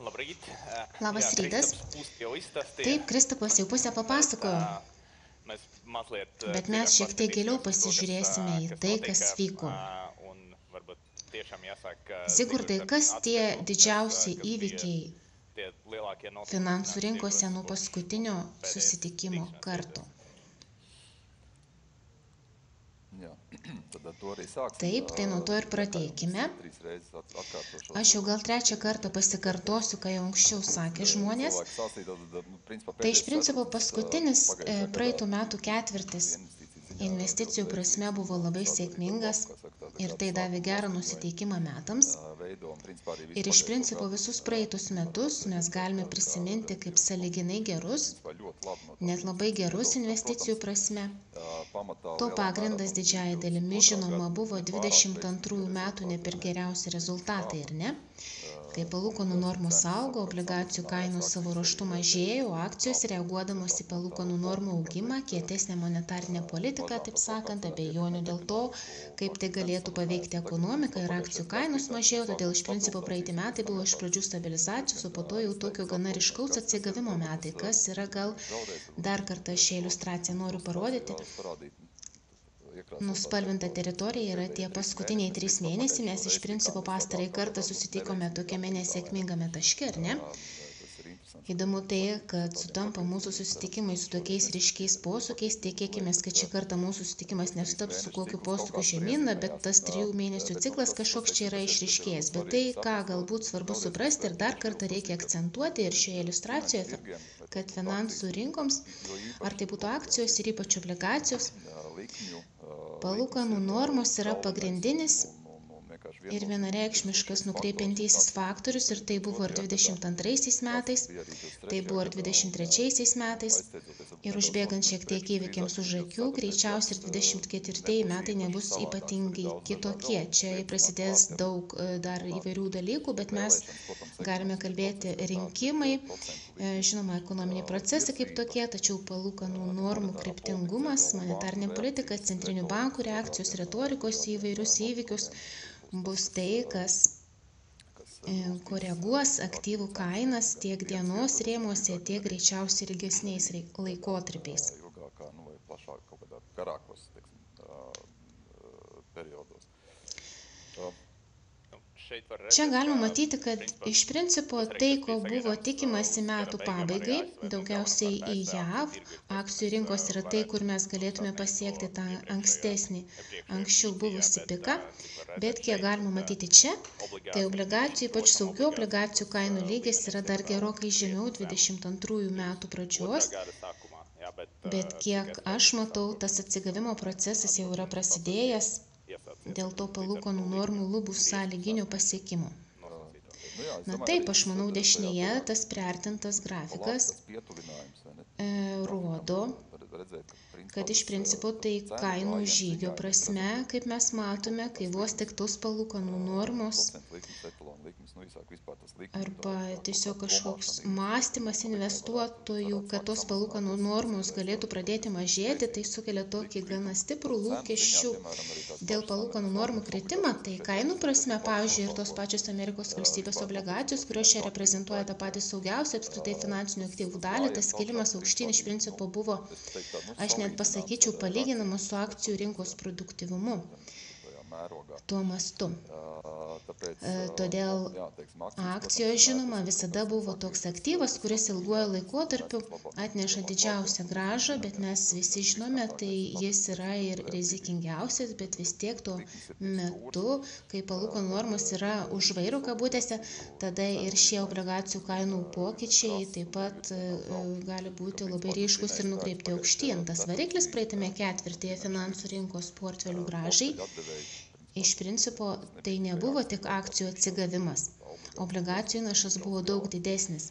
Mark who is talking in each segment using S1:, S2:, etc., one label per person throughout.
S1: Labrīt.
S2: Labas
S1: Jā,
S2: rytas.
S1: Kristaps pusi jau izstāstīja.
S2: Taip, Kristapas jau pusę papasakojo,
S1: Mēs mazliet
S2: bet mes šiek tiek giliau pasižiūrėsime į tai, kas vyko.
S1: Un varbūt tiešām jāsaka,
S2: Zigurdai, kas tie didžiausi
S1: kas bija
S2: įvykiai
S1: tie lielākie notikumi
S2: finansų rinkose
S1: tirgos
S2: nuo paskutinio
S1: pēdējais
S2: susitikimo
S1: tikšanās
S2: karto?
S3: Jā, tad ar to arī sāksim.
S2: Taip, tai nuo to ir pradėkime.
S3: Trīs reizes atkārtošos.
S2: Aš jau gal trečią kartą pasikartosiu, ką jau anksčiau sakė žmonės. Tai iš principo paskutinis praeitų metų ketvirtis investicijų prasme buvo labai sėkmingas ir tai davė gerą nusiteikimą metams. Ir iš principo visus praeitus metus mes galime prisiminti kaip sąlyginai gerus, net labai gerus investicijų prasme. To pagrindas didžiąja dalimi žinoma buvo 22 metų ne per geriausi rezultatai, ar ne? Kai palūkanų normos augo, obligacijų kainų savo ruožtu mažėjo, akcijos reaguodamos į palūkanų normų augimą, kietesnė monetarinė politika, taip sakant, abejonių dėl to, kaip tai galėtų paveikti ekonomiką ir akcijų kainos mažėjo, todėl iš principo praeiti metai buvo iš pradžių stabilizacijos, o po to jau tokio gana ryškaus atsigavimo metai, kas yra gal dar kartą šią iliustraciją noriu parodyti. Nuspalvinta teritorija yra tie paskutiniai 3 mėnesiai, mes iš principo pastarąjį kartą susitikome tokiame nesėkmingame taške, ar ne? Įdomu tai, kad sutampa mūsų susitikimai su tokiais ryškiais posūkiais, tikėkimės, kad šį kartą mūsų susitikimas nesutaps su kokiu posūkiu žemyn, bet tas 3 mėnesių ciklas kažkoks čia yra išryškėjęs. Bet tai, ką galbūt svarbu suprasti ir dar kartą reikia akcentuoti ir šioje iliustracijoje, kad finansų rinkoms, ar tai būtų akcijos ir ypač obligacijos, palūkanų normos yra pagrindinis ir vienareikšmiškas nukreipiantysis faktorius ir tai buvo ir 22 metais, tai buvo ir 23 metais ir užbėgant šiek tiek įvykiams už akių, greičiausiai ir 24 metai nebus ypatingai kitokie. Čia prasidės daug dar įvairių dalykų, bet mes galime kalbėti rinkimai, žinoma, ekonominiai procesai kaip tokie, tačiau palūkanų normų kryptingumas, monetarinė politika, centrinių bankų reakcijos, retorikos į įvairius įvykius bus tai, kas koreguos aktyvų kainas tiek dienos rėmuose, tiek greičiausiai ilgesniais laikotarpiais. Čia galima matyti, kad iš principo tai, ko buvo tikimasi metų pabaigai, daugiausiai į JAV, akcijų rinkos yra tai, kur mes galėtume pasiekti tą ankstesnį, anksčiau buvusi piką, bet kiek galima matyti čia, tai obligacijų, ypač saugių obligacijų kainų lygis yra dar gerokai žemiau 22 metų pradžios, bet kiek aš matau, tas atsigavimo procesas jau yra prasidėjęs dėl to palūkanų normų lubų sąlyginių pasiekimų. Na taip, aš manau, dešinėje tas priartintas grafikas rodo, kad iš principo tai kainų žygio prasme, kaip mes matome, kai vos tik tos palūkanų normos arba tiesiog kažkoks mąstymas investuotojų, kad tos palūkanų normos galėtų pradėti mažėti, tai sukelia tokį gana stiprų lūkesčių dėl palūkanų normų kritimą. Tai kainų prasme, pavyzdžiui, ir tos pačios Amerikos valstybės obligacijos, kurios čia reprezentuoja tą patį saugiausią apskritai finansinių aktyvų dalį, tas kilimas aukštyn iš principo buvo, aš net pasakyčiau, palyginamas su akcijų rinkos produktyvumu tuo mastu. Todėl akcijos, žinoma, visada buvo toks aktyvas, kuris ilguoju laikotarpiu atneša didžiausią grąžą, bet mes visi žinome, tai jis yra ir rizikingiausias, bet vis tiek tuo metu, kai palūkanų normos yra už vairo kabutėse, tada ir šie obligacijų kainų pokyčiai taip pat gali būti labai ryškus ir nukreipti aukštyn. Tas variklis praeitame ketvirtyje finansų rinkos portfelių grąžai. Iš principo, tai nebuvo tik akcijų atsigavimas. Obligacijų įnašas buvo daug didesnis.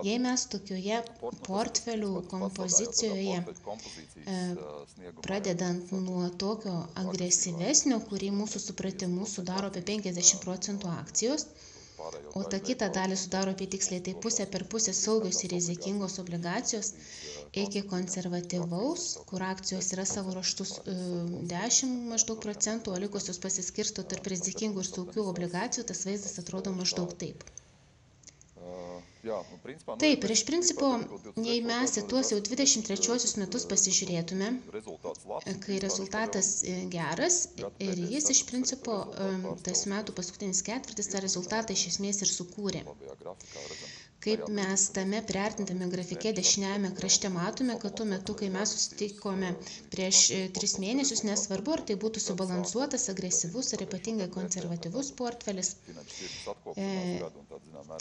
S2: Jei mes tokioje portfelių kompozicijoje, pradedant nuo tokio agresyvesnio, kurį mūsų supratimu sudaro apie 50% akcijos, o tą kitą dalį sudaro apie tiksliai tai pusę per pusę saugios ir rizikingos obligacijos, iki konservatyvaus, kur akcijos yra savo raštus 10 maždaug procentų, o likusios pasiskirsto tarp rizikingų ir saugių obligacijų, tas vaizdas atrodo maždaug taip. Taip, ir iš principo, jei mes į tuos jau 23 metus pasižiūrėtume, kai rezultatas geras ir jis iš principo, tas metų paskutinis ketvirtis, tą rezultatą iš esmės ir sukūrė. Kaip mes tame priartintame grafike dešiniajame krašte matome, kad tuo metu, kai mes susitikome prieš 3 mėnesius, nesvarbu, ar tai būtų subalansuotas, agresyvus ar ypatingai konservatyvus portfelis,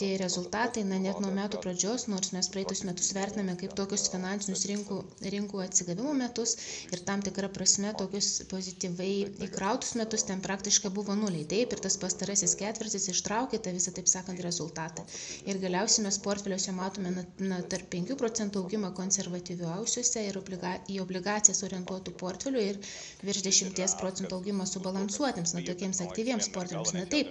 S2: tie rezultatai, net nuo metų pradžios, nors mes praeitus metus vertiname kaip tokius finansinius rinkų atsigavimo metus ir tam tikrą prasme tokius pozityvai įkrautus metus, ten praktiškai buvo nuliai. Taip, ir tas pastarasis ketvirtis ištraukė tą visą, taip sakant, rezultatą. Ir galiausiai mes portfeliuose matome tarp 5% augimą konservatyviausiuose ir į obligacijas orientuotų portfelių ir virš 10% augimą subalansuotėms, tokiems aktyviems portfeliams. Taip,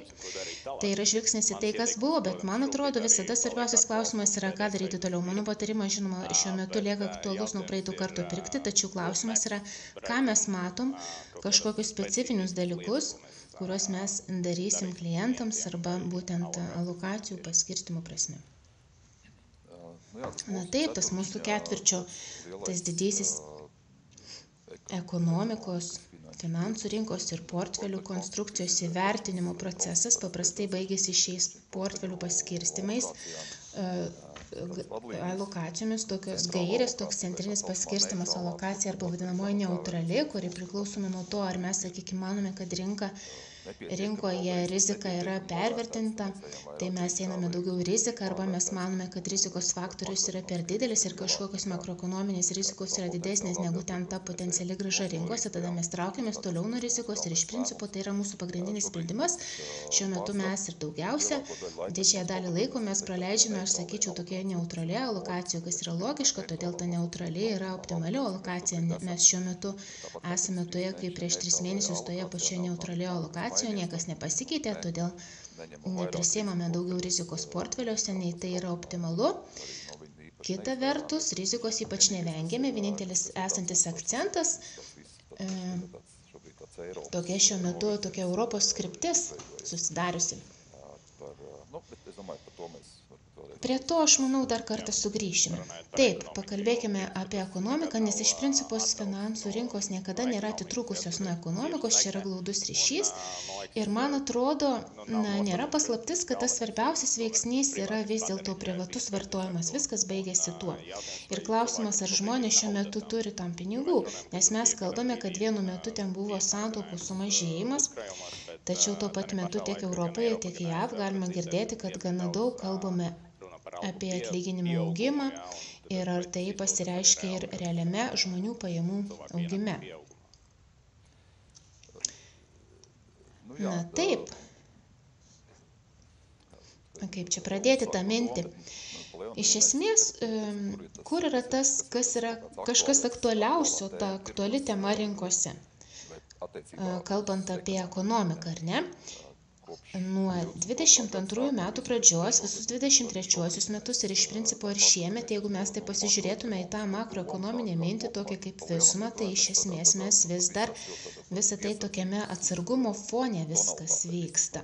S2: tai yra žvilgsnis į tai, kas buvo, bet man atrodo visada svarbiausias klausimas yra, ką daryti toliau. Mano patarimas, žinoma, šiuo metu lieka aktualus nuo praeitų kartų pirkti, tačiau klausimas yra, ką mes matom, kažkokius specifinius dalykus, kuriuos mes darysim klientams arba būtent alokacijų paskirstimo prasme. Taip, tas mūsų ketvirčio, tas didysis ekonomikos, finansų rinkos ir portfelių konstrukcijos įvertinimo procesas paprastai baigėsi šiais portfelių paskirstimais, alokacijomis, tokios gairės, toks centrinis paskirstimas alokacija arba vadinamoji neutrali, kuri priklausomai nuo to, ar mes, sakykime, manome, kad rinkoje rizika yra pervertinta, tai mes einame daugiau riziką, arba mes manome, kad rizikos faktorius yra per didelis ir kažkokios makroekonominės rizikos yra didesnės negu ten ta potenciali grąža rinkose, tada mes traukiamės toliau nuo rizikos ir iš principo tai yra mūsų pagrindinis sprendimas. Šiuo metu mes ir daugiausia, didžiąją dalį laiko mes praleidžiame, aš sakyčiau, tokia neutrali alokacija, kas yra logiška, todėl ta neutrali yra optimali alokacija. Mes šiuo metu esame toje, kaip prieš 3 mėnesius, toje pačioje neutralioje alokacijoje, niekas nepasikeitė, todėl neprisiėmame daugiau rizikos portfeliuose, nei tai yra optimalu. Kita vertus, rizikos ypač nevengėme, vienintelis esantis akcentas, tokia šiuo metu tokia Europos kryptis susidariusi. Prie to, aš manau, dar kartą sugrįšime. Taip, pakalbėkime apie ekonomiką, nes iš principo finansų rinkos niekada nėra atitrūkusios nuo ekonomikos, čia yra glaudus ryšys. Ir man atrodo, nėra paslaptis, kad tas svarbiausias veiksnys yra vis dėlto privatus vartojimas. Viskas baigėsi tuo. Ir klausimas, ar žmonės šiuo metu turi tam pinigų, nes mes kalbame, kad vienu metu ten buvo santaupų sumažėjimas, tačiau tuo pat metu tiek Europoje, tiek JAV galima girdėti, kad gana daug kalbame apie atlyginimų augimą ir ar tai pasireiškia ir realiame žmonių pajamų augime. Taip. Kaip čia pradėti tą mintį? Iš esmės, kur yra tas, kas yra kažkas aktualiausio, ta aktuali tema rinkose, kalbant apie ekonomiką, ar ne? Nuo 22 metų pradžios, visus 23 metus ir iš principo ir šiemet, jeigu mes tai pasižiūrėtume į tą makroekonominę mintį, tokią kaip visumą, tai iš esmės mes vis dar visą tai tokiame atsargumo fone viskas vyksta.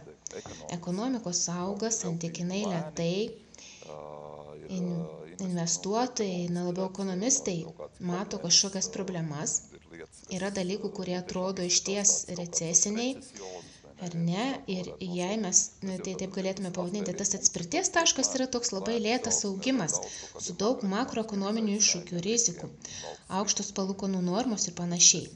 S2: Ekonomikos auga santykinai lėtai, investuotojai, labiau ekonomistai mato kažkokias problemas, yra dalykų, kurie atrodo išties recesiniai, ar ne, ir jei mes tai taip galėtume pavadinti, tas atspirties taškas yra toks labai lėtas augimas, su daug makroekonominių iššūkių, rizikų, aukštos palūkanų normos ir panašiai.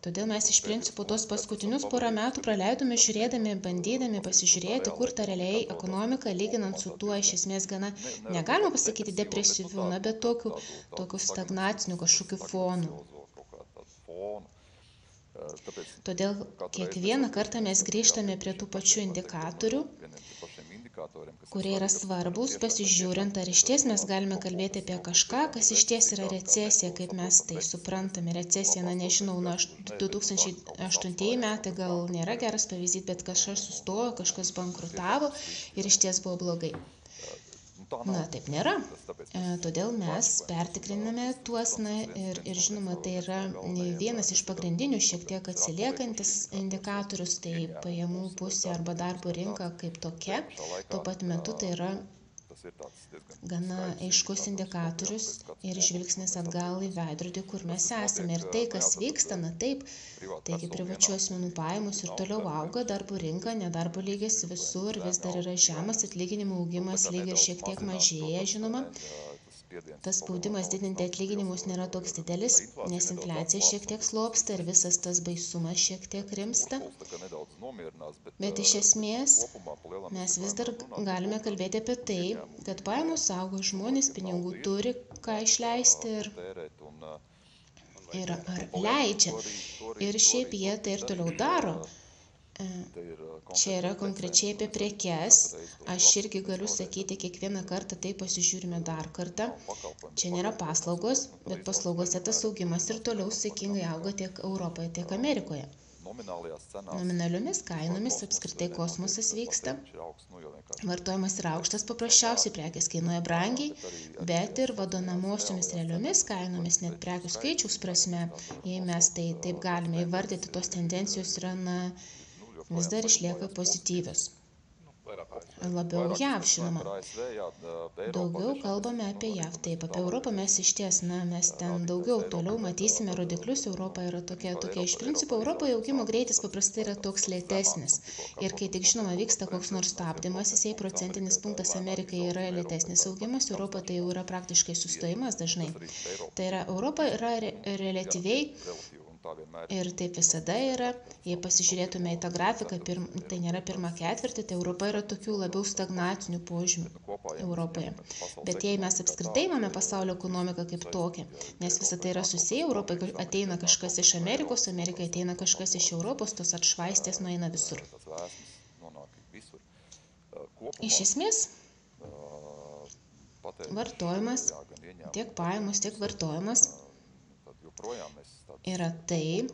S2: Todėl mes iš principo tos paskutinius porą metų praleidome žiūrėdami, bandydami pasižiūrėti, kur ta realiai ekonomika, lyginant su tuo iš esmės gana, negalima pasakyti depresyvių, bet tokių stagnacinių kažkokių fonų. Todėl kiekvieną kartą mes grįžtame prie tų pačių indikatorių, kurie yra svarbus, pasižiūrint, ar išties mes galime kalbėti apie kažką, kas išties yra recesija, kaip mes tai suprantame. Recesija, nežinau, nuo 2008 metai gal nėra geras pavyzdys, bet kažkas sustojo, kažkas bankrutavo ir išties buvo blogai. Taip nėra. Todėl mes pertikriname tuos, ir žinoma, tai yra vienas iš pagrindinių šiek tiek atsiliekantis indikatorius, tai pajamų pusė arba darbo rinka kaip tokia. Tuo pat metu tai yra gana aiškus indikatorius ir žvilgsnis atgal į veidrodį, kur mes esame. Ir tai, kas vyksta, na taip, taigi privačių asmenų pajamos ir toliau auga, darbo rinka, nedarbo lygis visur vis dar yra žemas, atlyginimų augimas lyg ir šiek tiek mažėja, žinoma. Tas spaudimas didinti atlyginimus nėra toks didelis, nes infliacija šiek tiek slopsta ir visas tas baisumas šiek tiek rimsta. Bet iš esmės mes vis dar galime kalbėti apie tai, kad pajamos auga, žmonės pinigų turi ką išleisti ir ar leidžia. Ir šiaip jie tai ir toliau daro. Čia yra konkrečiai apie prekes. Aš irgi galiu sakyti, kiekvieną kartą tai pasižiūrime dar kartą. Čia nėra paslaugos, bet paslaugose tas augimas ir toliau sėkmingai auga tiek Europoje, tiek Amerikoje. Nominaliomis kainomis apskritai kosmosas vyksta. Vartojimas yra aukštas, paprasčiausiai prekės kainuoja brangiai, bet ir vadonamosiomis realiomis kainomis, net prekių skaičiaus prasme, jei mes tai taip galime įvardyti, tos tendencijos yra vis dar išlieka pozityvios. Labiau JAV, žinoma. Daugiau kalbame apie JAV. Taip, apie Europą mes iš ties, mes ten daugiau toliau matysime rodiklius. Europa yra tokia. Iš principo, Europoje augimo greitis paprastai yra toks lėtesnis. Ir kai tik, žinoma, vyksta koks nors stabdymas, jisai procentinis punktas Amerikai yra lėtesnis augimas, Europa tai jau yra praktiškai sustojimas dažnai. Tai yra, Europa yra relatyviai. Ir taip visada yra, jei pasižiūrėtume į tą grafiką, tai nėra pirmą ketvirtį, tai Europa yra tokių labiau stagnacinių požymių Europoje. Bet jei mes apskritai imame pasaulio ekonomiką kaip tokią, nes visa tai yra susiję, Europai ateina kažkas iš Amerikos, Amerikai ateina kažkas iš Europos, tos atšvaistės nueina visur. Iš esmės, vartojimas, tiek pajamos, tiek vartojimas yra tai,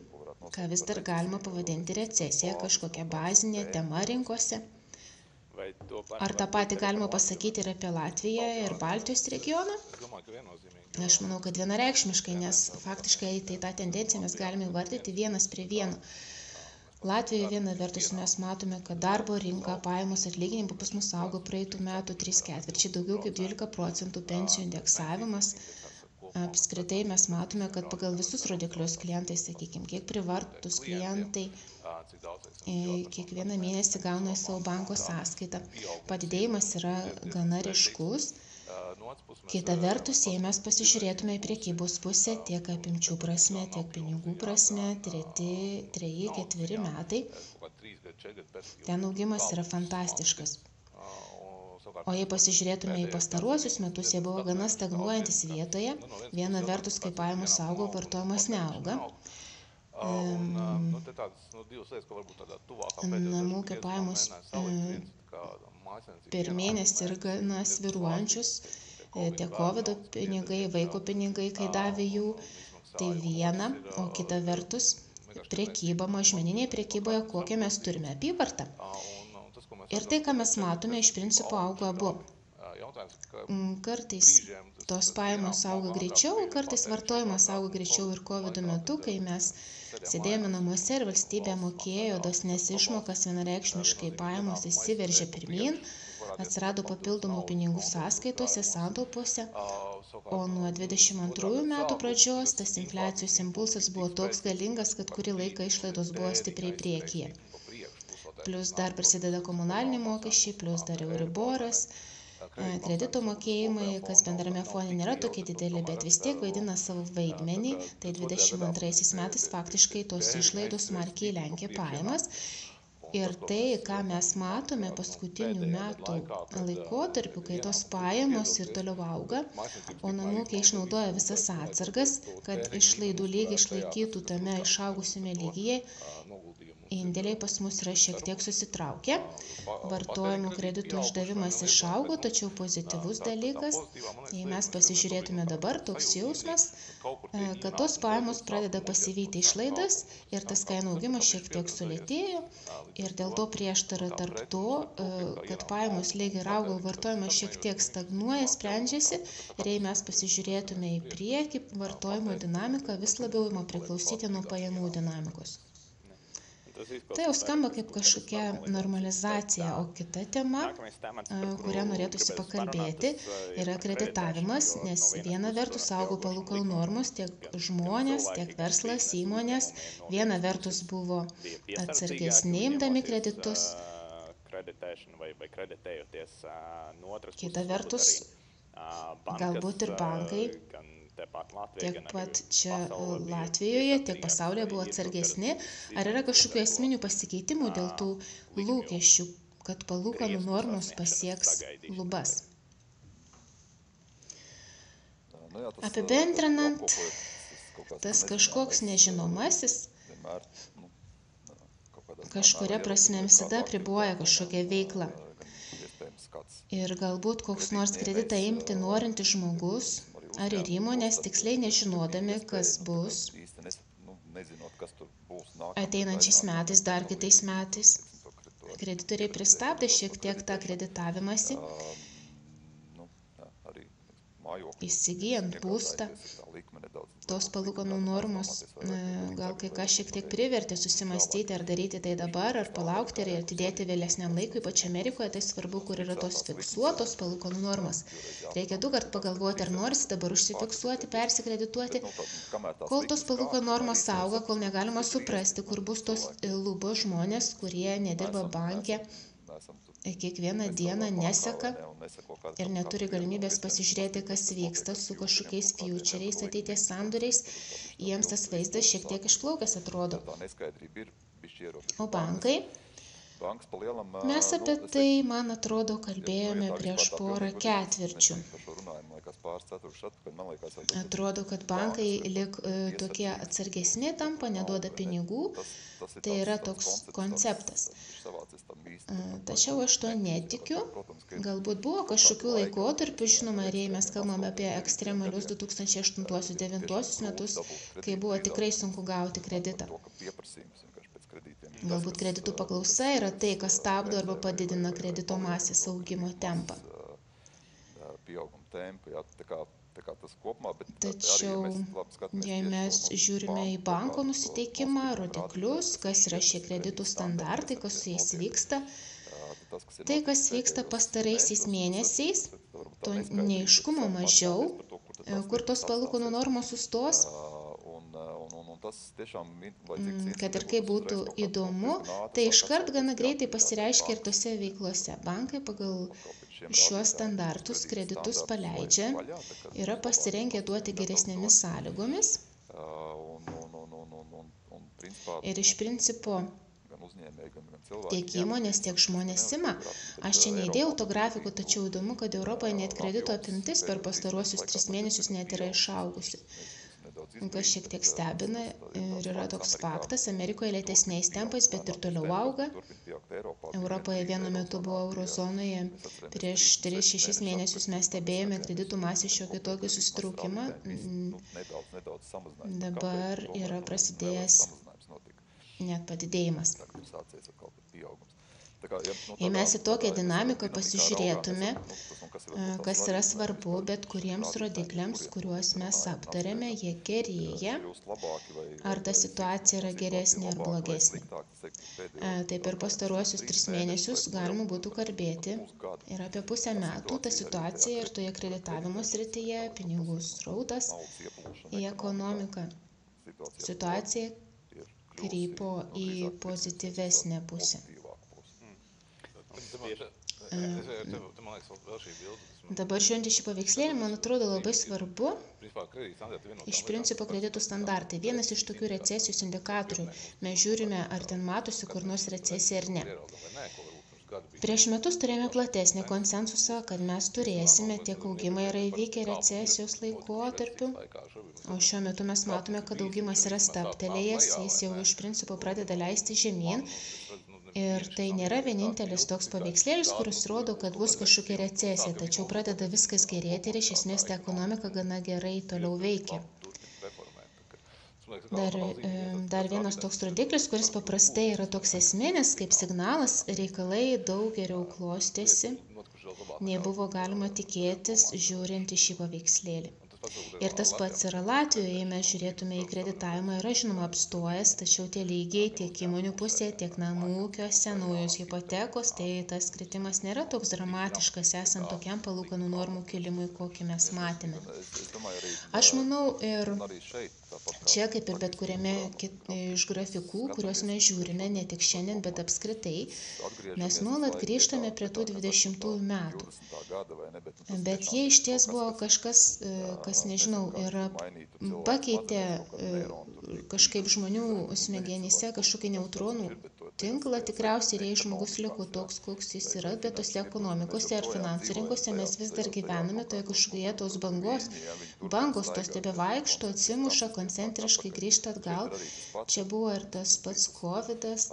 S2: ką vis dar galima pavadinti recesija, kažkokia bazinė tema rinkose. Ar tą patį galima pasakyti ir apie Latviją ir Baltijos regioną? Aš manau, kad vienareikšmiškai, nes faktiškai tai tą tendenciją mes galime įvardyti vienas prie vieno. Latvijoje viena vertus mes matome, kad darbo rinka, pajamos, atlyginimai pas mus augo praeitų metų 3/4, daugiau kaip 12% pensijų indeksavimas. Apskritai mes matome, kad pagal visus rodiklius klientai, sakykime, kiek privartus klientai kiekvieną mėnesį gauna į savo banko sąskaitą. Padidėjimas yra gana ryškus. Kita vertus, jei mes pasižiūrėtume į prekybos pusę, tiek apimčių prasme, tiek pinigų prasme, 3-4 metai, ten augimas yra fantastiškas. O jei pasižiūrėtume į pastaruosius metus, jie buvo gana stagnuojantis vietoje. Viena vertus, kai pajamos augo, vartojimas neauga. Namų ūkio pajamos per mėnesį yra gana svyruojančius. Tiek COVID pinigai, vaiko pinigai, kai davė jų, tai viena. O kita vertus, prekyba, mažmeninėje prekyboje, kokią mes turime apyvartą. Ir tai, ką mes matome, iš principo auga abu. Kartais tos pajamos auga greičiau, kartais vartojimas auga greičiau ir COVID metu, kai mes sėdėjome namuose ir valstybė mokėjo dosnes išmokas, vienareikšmiškai pajamos įsiveržė pirmyn, atsirado papildomų pinigų sąskaitose, santaupose, o nuo 22 metų pradžios tas infliacijos impulsas buvo toks galingas, kad kurį laiką išlaidos buvo stipriai priekyje. Plus dar prisideda komunaliniai mokesčiai, plus dar euriboras, kredito mokėjimai, kas bendrame fone nėra tokie dideli, bet vis tiek vaidina savo vaidmenį. Tai 22 metais faktiškai tos išlaidos smarkiai lenkė pajamas. Ir tai, ką mes matome paskutinių metų laikotarpiu, kai tos pajamos ir toliau auga, o namų ūkiai išnaudoja visas atsargas, kad išlaidų lygį išlaikytų tame išaugusiame lygyje, indėliai pas mus yra šiek tiek susitraukę, vartojimo kreditų išdavimas išaugo, tačiau pozityvus dalykas, jei mes pasižiūrėtume dabar, toks jausmas, kad tos pajamos pradeda pasivyti išlaidas ir tas kainų augimas šiek tiek sulėtėjo ir dėl to prieštara tarp to, kad pajamos lygiai ir auga, vartojimas šiek tiek stagnuoja, sprendžiasi ir jei mes pasižiūrėtume į priekį, vartojimo dinamika vis labiau ima priklausyti nuo pajamų dinamikos. Tai jau skamba kaip kažkokia normalizacija, o kita tema, kurią norėtųsi pakalbėti, yra kreditavimas, nes viena vertus augo palūkanų normos, tiek žmonės, tiek verslas, įmonės, viena vertus buvo atsargesni imdami kreditus, kita vertus galbūt ir bankai tiek pat čia Latvijoje, tiek pasaulyje buvo atsargesni. Ar yra kažkokių esminių pasikeitimų dėl tų lūkesčių, kad palūkanų normos pasieks lubas? Apibendrinant, tas kažkoks nežinomasis kažkuria prasme visada apriboja kažkokią veiklą. Ir galbūt koks nors kreditą imti norintis žmogus ar ir įmonės tiksliai nežinodami, kas bus ateinančiais metais, dar kitais metais. Kreditoriai pristabdė šiek tiek tą kreditavimąsi, įsigyjant būstą. Tos palūkanų normos gal kai ką šiek tiek privertė susimastyti, ar daryti tai dabar, ar palaukti, ar atidėti vėlesniam laikui. Ypač Amerikoje tai svarbu, kur yra tos fiksuotos palūkanų normos. Reikia du kart pagalvoti, ar norisi dabar užsifiksuoti, persikredituoti. Kol tos palūkanų normos auga, kol negalima suprasti, kur bus tos lubos žmonės, kurie nedirba banke, kiekvieną dieną neseka ir neturi galimybės pasižiūrėti, kas vyksta su kažkokiais futureais, ateities sandoriais, jiems tas vaizdas šiek tiek išplaukęs atrodo. O bankai? Mes apie tai, man atrodo, kalbėjome prieš porą ketvirčių. Atrodo, kad bankai lyg tokie atsargesni tampa, neduoda pinigų. Tai yra toks konceptas. Tačiau aš to netikiu. Galbūt buvo kažkokių laikotarpių, žinoma, jei mes kalbame apie ekstremalius 2008-2009 metus, kai buvo tikrai sunku gauti kreditą. Galbūt kreditų paklausa yra tai, kas stabdo arba padidina kredito masės augimo tempą. Tačiau, jei mes žiūrime į banko nusiteikimą, rodiklius, kas yra šie kreditų standartai, kas su jais vyksta, tai, kas vyksta pastaraisiais mėnesiais, to neaiškumo mažiau, kur tos palūkanų normos sustos, kad ir kaip būtų įdomu, tai iškart gana greitai pasireiškia ir tose veiklose. Bankai pagal šiuos standartus kreditus paleidžia, yra pasirengę duoti geresnėmis sąlygomis ir iš principo tiek įmonės, tiek žmonės ima. Aš čia neįdėjau to grafiko, tačiau įdomu, kad Europoje net kredito apimtis per pastaruosius 3 mėnesius net yra išaugusi. Kas šiek tiek stebina ir yra toks faktas, Amerikoje lėtesniais tempais, bet ir toliau auga. Europoje vienu metu buvo eurozonoje, prieš 3-6 mėnesius mes stebėjome kreditų masės šiokį tokį susitraukimą. Dabar yra prasidėjęs net padidėjimas. Jei mes į tokią dinamiką pasižiūrėtume, kas yra svarbu, bet kuriems rodikliams, kuriuos mes aptarėme, jie gerėja, ar ta situacija yra geresnė ar blogesnė. Tai per pastaruosius 3 mėnesius galima būtų kalbėti ir apie pusę metų ta situacija ir toje kreditavimo srityje, pinigų srautas į ekonomiką. Situacija krypo į pozityvesnę pusę. Dabar žiūrint į šį paveikslėlį, man atrodo labai svarbu iš principo kreditų standartai. Vienas iš tokių recesijos indikatorių. Mes žiūrime, ar ten matosi kur nors recesija ar ne. Prieš metus turėjome platesnį konsensusą, kad mes turėsime, tiek augimai yra įvykę recesijos laikotarpiu, o šiuo metu mes matome, kad augimas yra stabtelėjęs, jis jau iš principo pradeda leisti žemyn. Ir tai nėra vienintelis toks paveikslėlis, kuris rodo, kad bus kažkokia recesija, tačiau pradeda viskas gerėti ir iš esmės ta ekonomika gana gerai toliau veikia. Dar vienas toks rodiklis, kuris paprastai yra toks esminis, kaip signalas, reikalai daug geriau klostėsi, nei buvo galima tikėtis žiūrint į šį paveikslėlį. Ir tas pats yra Latvijoje, jei mes žiūrėtume į kreditavimą, yra žinoma apstojęs, tačiau tie lygiai tiek įmonių pusėje, tiek namų ūkiuose, naujos hipotekos, tai tas kritimas nėra toks dramatiškas, esant tokiam palūkanų normų kilimui, kokį mes matėme. Aš manau, ir čia, kaip ir bet kuriame iš grafikų, kuriuos mes žiūrime, ne tik šiandien, bet apskritai, mes nuolat grįžtame prie tų 20 metų. Bet jie iš ties buvo kažkas, kas, nežinau, ir pakeitė kažkaip žmonių smegenyse kažkokį neutronų tinklą, tikriausiai ir jei žmogus liko toks, koks jis yra, bet tose ekonomikose ar finansų rinkose mes vis dar gyvename toje kažkokioje tos bangos tos tebevaikšto, atsimuša, koncentriškai grįžta atgal. Čia buvo ir tas pats COVID-as,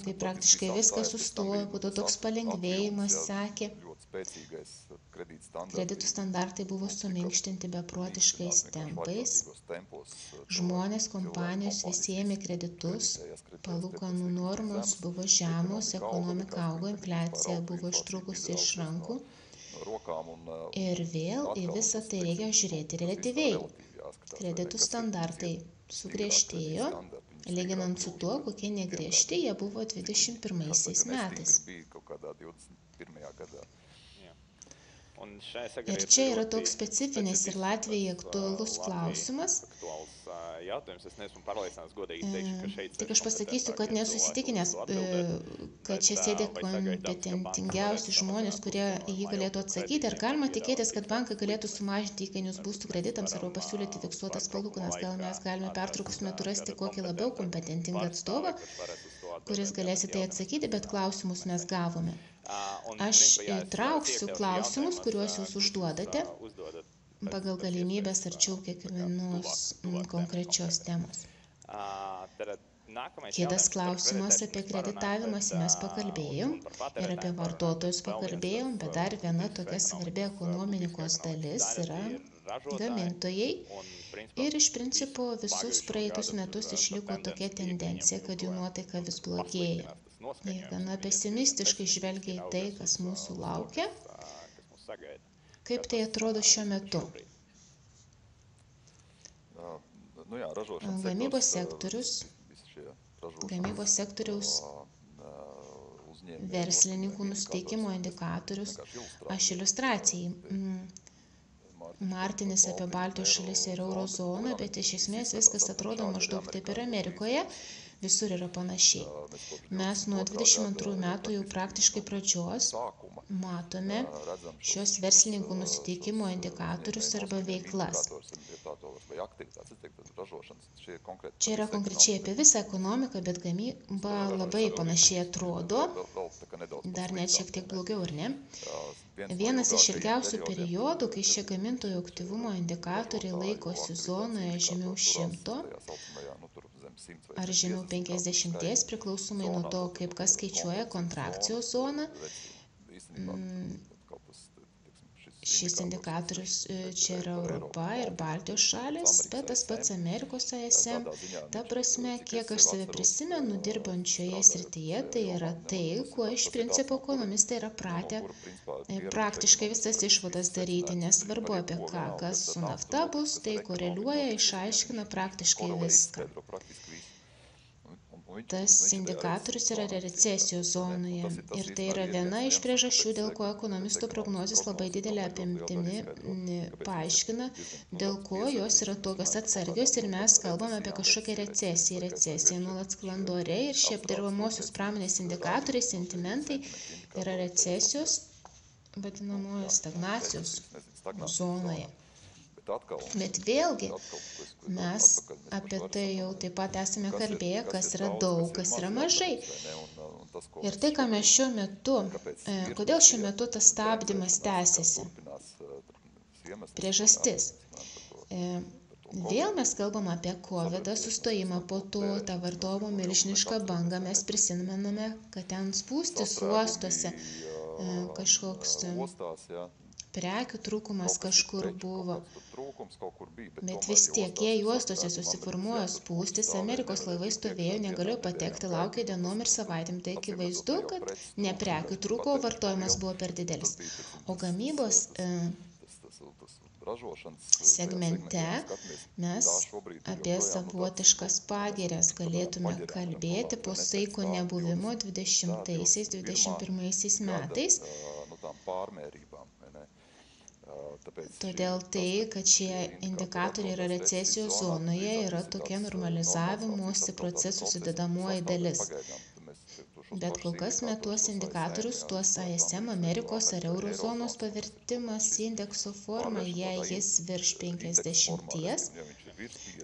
S2: kai praktiškai viskas sustojo, po to toks palengvėjimas sekė. Kreditų standartai buvo suminkštinti beprotiškais tempais. Žmonės, kompanijos visi ėmė kreditus, palūkanų normos buvo žemos, ekonomika augo, infliacija buvo ištrūkusi iš rankų. Ir vėl į visą tai reikia žiūrėti reliatyviai. Kreditų standartai sugriežtėjo, lyginant su tuo, kokie negriežti jie buvo 21 metais. Ir čia yra toks specifinis ir Latvijai aktualus klausimas. Tik aš pasakysiu, kad nesu įsitikinęs, kad čia sėdė kompetentingiausi žmonės, kurie jį galėtų atsakyti. Ar galima tikėtis, kad bankai galėtų sumažinti įkainius būstų kreditams arba pasiūlyti fiksuotas palūkanas? Gal mes galime pertraukus metu rasti kokį labiau kompetentingą atstovą, kuris galės į tai atsakyti, bet klausimus mes gavome. Aš trauksiu klausimus, kuriuos jūs užduodate, pagal galimybės arčiau kiekvienos konkrečios temos. Kitas klausimas apie kreditavimąsi mes pakalbėjom ir apie vartotojus pakalbėjom, bet dar viena tokia svarbi ekonomikos dalis yra gamintojai. Ir iš principo visus praeitus metus išliko tokia tendencija, kad jų nuotaika vis blogėja. Jie gana pesimistiškai žvelgia į tai, kas mūsų laukia. Kaip tai atrodo šiuo metu? Gamybos sektoriaus verslininkų nusiteikimo indikatorius. Aš iliustracijai. Martinis apie Baltijos šalis ir eurozoną, bet iš esmės viskas atrodo maždaug taip ir Amerikoje. Visur yra panašiai. Mes nuo 22 metų jau praktiškai pradžios matome šios verslininkų nusiteikimo indikatorius arba veiklas. Čia yra konkrečiai apie visą ekonomiką, bet gamyba labai panašiai atrodo, dar net šiek tiek blogiau, ar ne? Vienas iš ilgiausių periodų, kai šie gamintojų aktyvumo indikatoriai laikosi zonoje žemiau 100 ar žemiau 50, priklausomai nuo to, kaip kas skaičiuoja kontrakcijos zoną. Šis indikatorius čia yra Europa ir Baltijos šalis, bet tas pats Amerikos ASM. Ta prasme, kiek aš save prisimenu dirbančioje srityje, tai yra tai, kuo iš principo ekonomistai yra pratę praktiškai visas išvadas daryti, nesvarbu apie ką, kas su nafta bus, tai koreliuoja, išaiškina praktiškai viską. Tas indikatorius yra recesijos zonoje ir tai yra viena iš priežasčių, dėl ko ekonomistų prognozės labai didelė apimtimi paaiškina, dėl ko jos yra tokios atsargios ir mes kalbame apie kažkokią recesiją. Recesija nuolat sklando ore ir šie apdirbamosios pramonės indikatoriai, sentimentai yra recesijos, vadinamojo stagnacijos zonoje. Bet vėlgi, mes apie tai jau taip pat esame kalbėję, kas yra daug, kas yra mažai. Ir tai, ką mes šiuo metu, kodėl šiuo metu tas stabdymas tęsiasi? Priežastis. Vėl mes kalbam apie COVID-ą, sustojimą, po to tą vartojimo milžinišką bangą, mes prisimename, kad ten spūstis uostuose kažkoks prekių trūkumas kažkur buvo. Bet vis tiek, jei uostuose susiformuoja spūstis, Amerikos laivai stovėjo, negalėjo patekti, laukė dienom ir savaitėm. Tai akivaizdu, kad ne prekių trūko, o vartojimas buvo per didelis. O gamybos segmente mes apie savotiškas pagirias galėtume kalbėti po saiko nebuvimo 20-21 metais. Todėl tai, kad šie indikatoriai yra recesijos zonoje, yra tokia normalizavimosi procesų sudedamoji dalis. Bet kol kas tuos indikatorius, tuos ISM, Amerikos ar eurozonos pavertimas į indekso formą, jei jis virš 50,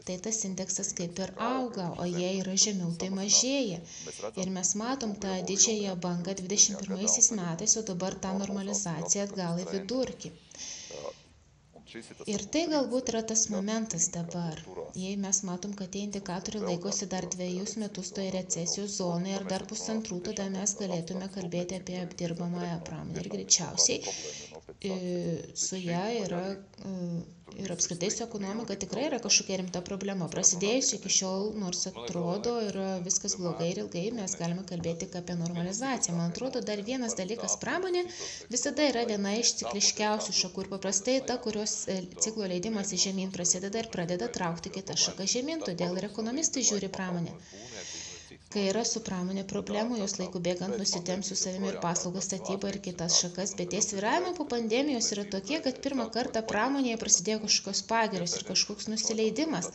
S2: tai tas indeksas kaip ir auga, o jei yra žemiau, tai mažėja. Ir mes matom tą didžiąją bangą 21 metais, o dabar tą normalizaciją atgal į vidurkį. Ir tai galbūt yra tas momentas dabar, jei mes matom, kad tie indikatoriai laikosi dar 2 metus toje recesijos zonoje ir dar 1,5, tada mes galėtume kalbėti apie apdirbamąją pramonę. Ir greičiausiai su ją yra ir apskritai su ekonomika tikrai yra kažkokia rimta problema. Prasidėjus iki šiol, nors atrodo, yra viskas blogai ir ilgai, mes galime kalbėti apie normalizaciją. Man atrodo, dar vienas dalykas, pramonė visada yra viena iš cikliškiausių šakų ir paprastai ta, kurios ciklo leidimas į žemyn prasideda ir pradeda traukti kitą šaką žemyn, todėl ir ekonomistai žiūri pramonę. Kai yra su pramonė problemų, jos laikų bėgant nusitemps su savimi ir paslaugas statybą ir kitas šakas, bet tie svyravimai po pandemijos yra tokie, kad pirmą kartą pramonėje prasidėjo kažkokios pagirios ir kažkoks nusileidimas.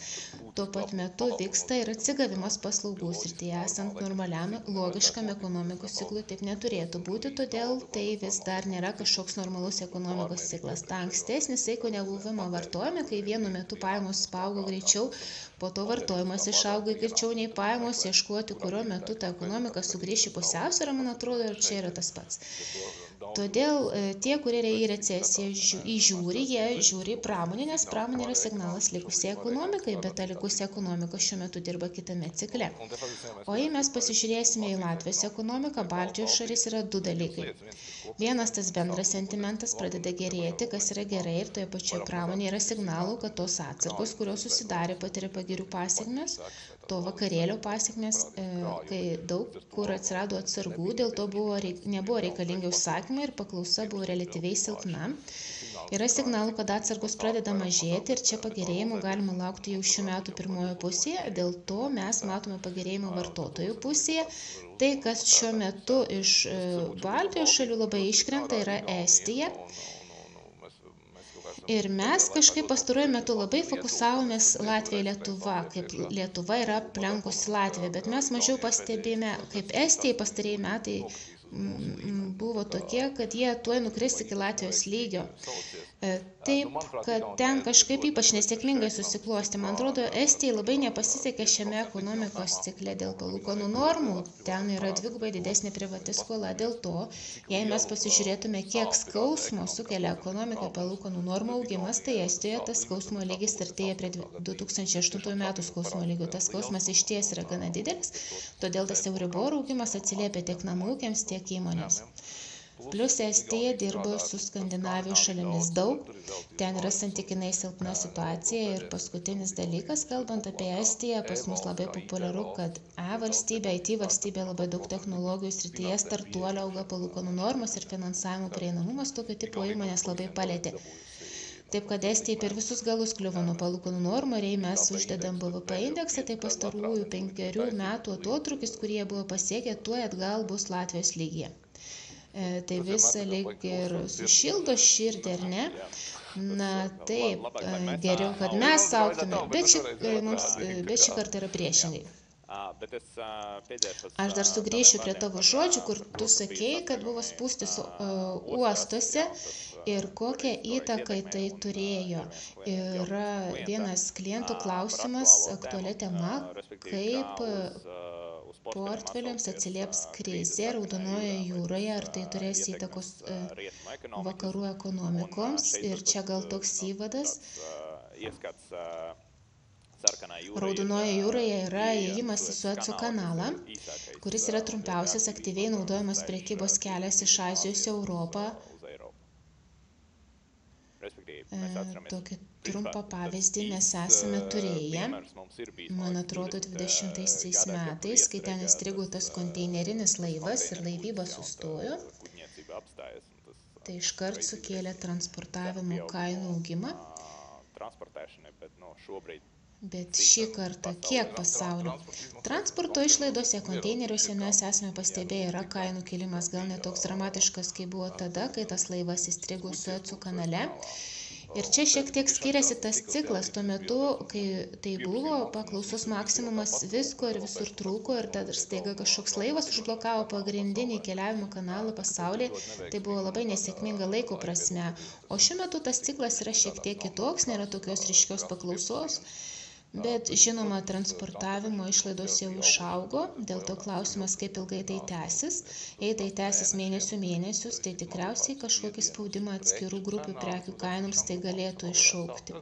S2: Tuo pat metu vyksta ir atsigavimas paslaugų srityje, esant normaliam, logiškam ekonomikos ciklui taip neturėtų būti, todėl tai vis dar nėra kažkoks normalus ekonomikos ciklas. Ta ankstesnį saiko nebuvimą vartojame, kai vienu metu pajamos paaugo greičiau, po to vartojimas išaugo greičiau nei pajamos, ieškoti, kurio metu ta ekonomika sugrįš į pusiausvyrą, man atrodo, ir čia yra tas pats. Todėl tie, kurie į recesiją įžiūri, jie žiūri į pramonę, nes pramonė yra signalas likusiai ekonomikai, bet ta likusi ekonomika šiuo metu dirba kitame cikle. O jei mes pasižiūrėsime į Latvijos ekonomiką, Baltijos šalis yra 2 dalykai. Vienas tas bendras sentimentas pradeda gerėti, kas yra gerai, ir toje pačioje pramonėje yra signalų, kad tos atsargos, kurios susidarė, patiria pagirių pasiekmes, to vakarėlio pasiekmes, kai daug kur atsirado atsargų, dėl to nebuvo reikalingi užsakymai ir paklausa buvo relatyviai silpna. Yra signalų, kad atsargos pradeda mažėti ir čia pagerėjimų galima laukti jau šių metų pirmojo pusėje, dėl to mes matome pagerėjimą vartotojų pusėje. Tai, kas šiuo metu iš Baltijos šalių labai iškrenta, yra Estija. Ir mes kažkaip pastaruoju metu labai fokusavomės Latvija ir Lietuva, kaip Lietuva yra aplenkusi Latviją, bet mes mažiau pastebėjome, kaip Estijai pastarieji metai buvo tokie, kad jie tuoj nukris iki Latvijos lygio. Taip, kad ten kažkaip ypač nesėkmingai susiklosti. Man atrodo, Estijai labai nepasisekė šiame ekonomikos cikle dėl palūkanų normų. Ten yra 2 didesnė privati skola. Dėl to, jei mes pasižiūrėtume, kiek skausmo sukelia ekonomika palūkanų normų augimas, tai Estijoje tas skausmo lygis artėja prie 2008 metų skausmo lygio. Tas skausmas išties yra gana didelis, todėl tas Euribor augimas atsiliepia tiek namų ūkiams, tiek įmonėms. Plus Estija dirbo su Skandinavijos šalimis daug, ten yra santykinai silpna situacija ir paskutinis dalykas, kalbant apie Estiją, pas mus labai populiaru, kad valstybė, IT valstybė labai daug technologijų srityje startuolio auga palūkanų normos ir finansavimo prieinamumas tokio tipo įmonės labai palėtė. Taip, kad Estijai per visus galus kliuvo nuo palūkanų normų ir jei mes uždedam BVP indeksą, tai pastarųjų 5 metų atotrūkis, kurie buvo pasiekę, tuoj atgal bus Latvijos lygyje. Tai visa lyg ir sušildo širdį, ar ne? Na taip, geriau, kad mes augtume, bet šį kartą yra priešingai. Aš dar sugrįšiu prie tavo žodžių, kur tu sakei, kad buvo spūstis uostuose ir kokią įtaką tai turėjo. Yra vienas klientų klausimas, aktuali tema, kaip portfeliams atsilieps krizė Raudonojoje jūroje, ar tai turės įtakos vakarų ekonomikoms. Ir čia gal toks įvadas. Raudonojoje jūroje yra įėjimas į Sueco kanalą, kuris yra trumpiausias aktyviai naudojamas prekybos kelias iš Azijos į Europą. Tokį trumpą pavyzdį mes esame turėję, man atrodo, 20 metais, kai ten įstrigo tas konteinerinis laivas ir laivyba sustojo. Tai iškart sukėlė transportavimo kainų augimą,
S1: transportēšanai, bet šobrīd
S2: bet šį kartą kiek pasaulio? Transporto išlaidose konteineriuose mes esame pastebėję yra kainų kilimas, gal netoks dramatiškas, kai buvo tada, kai tas laivas įstrigo Sueco kanale. Ir čia šiek tiek skiriasi tas ciklas, tuo metu, kai tai buvo paklausos maksimumas, visko ir visur trūko ir tada staiga kažkoks laivas užblokavo pagrindinį keliavimo kanalą pasaulyje, tai buvo labai nesėkminga laiko prasme. O šiuo metu tas ciklas yra šiek tiek kitoks, nėra tokios ryškios paklausos, bet žinoma, transportavimo išlaidos jau išaugo, dėl to klausimas, kaip ilgai tai tęsis. Jei tai tęsis mėnesius, tai tikriausiai kažkokį spaudimą atskirų grupių prekių kainoms tai galėtų iššaukti.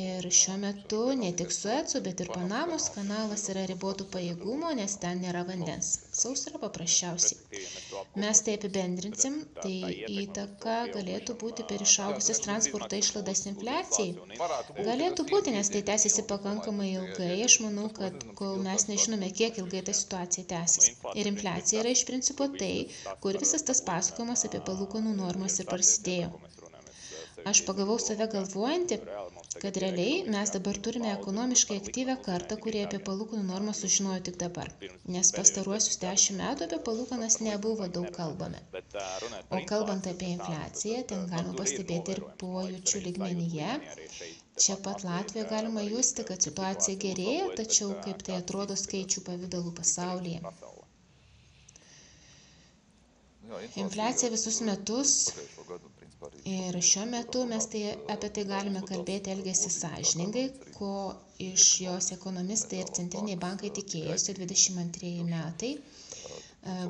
S2: Ir šiuo metu ne tik Sueco, bet ir Panamos kanalas yra ribotų pajėgumo, nes ten nėra vandens. Sausra paprasčiausiai. Mes tai apibendrinsim, tai įtaka galėtų būti per išaugusias transporto išlaidas infliacijai. Galėtų būti, nes tai tęsiasi pakankamai ilgai. Aš manau, kad kol mes nežinome, kiek ilgai ta situacija tęsis. Ir infliacija yra iš principo tai, kur visas tas pasakojimas apie palūkanų normas ir prasidėjo. Aš pagavau save galvojantį, kad realiai mes dabar turime ekonomiškai aktyvią kartą, kurie apie palūkanų normą sužinojo tik dabar, nes pastaruosius 10 metų apie palūkanas nebuvo daug kalbame. O kalbant apie infliaciją, ten galima pastebėti ir pojūčių lygmenyje. Čia pat Latvijoje galima justi, kad situacija gerėja, tačiau kaip tai atrodo skaičių pavidalų pasaulyje. Infliacija visus metus. Ir šiuo metu mes apie tai galime kalbėti elgiasi sąžiningai, ko iš jos ekonomistai ir centriniai bankai tikėjosi 22 metai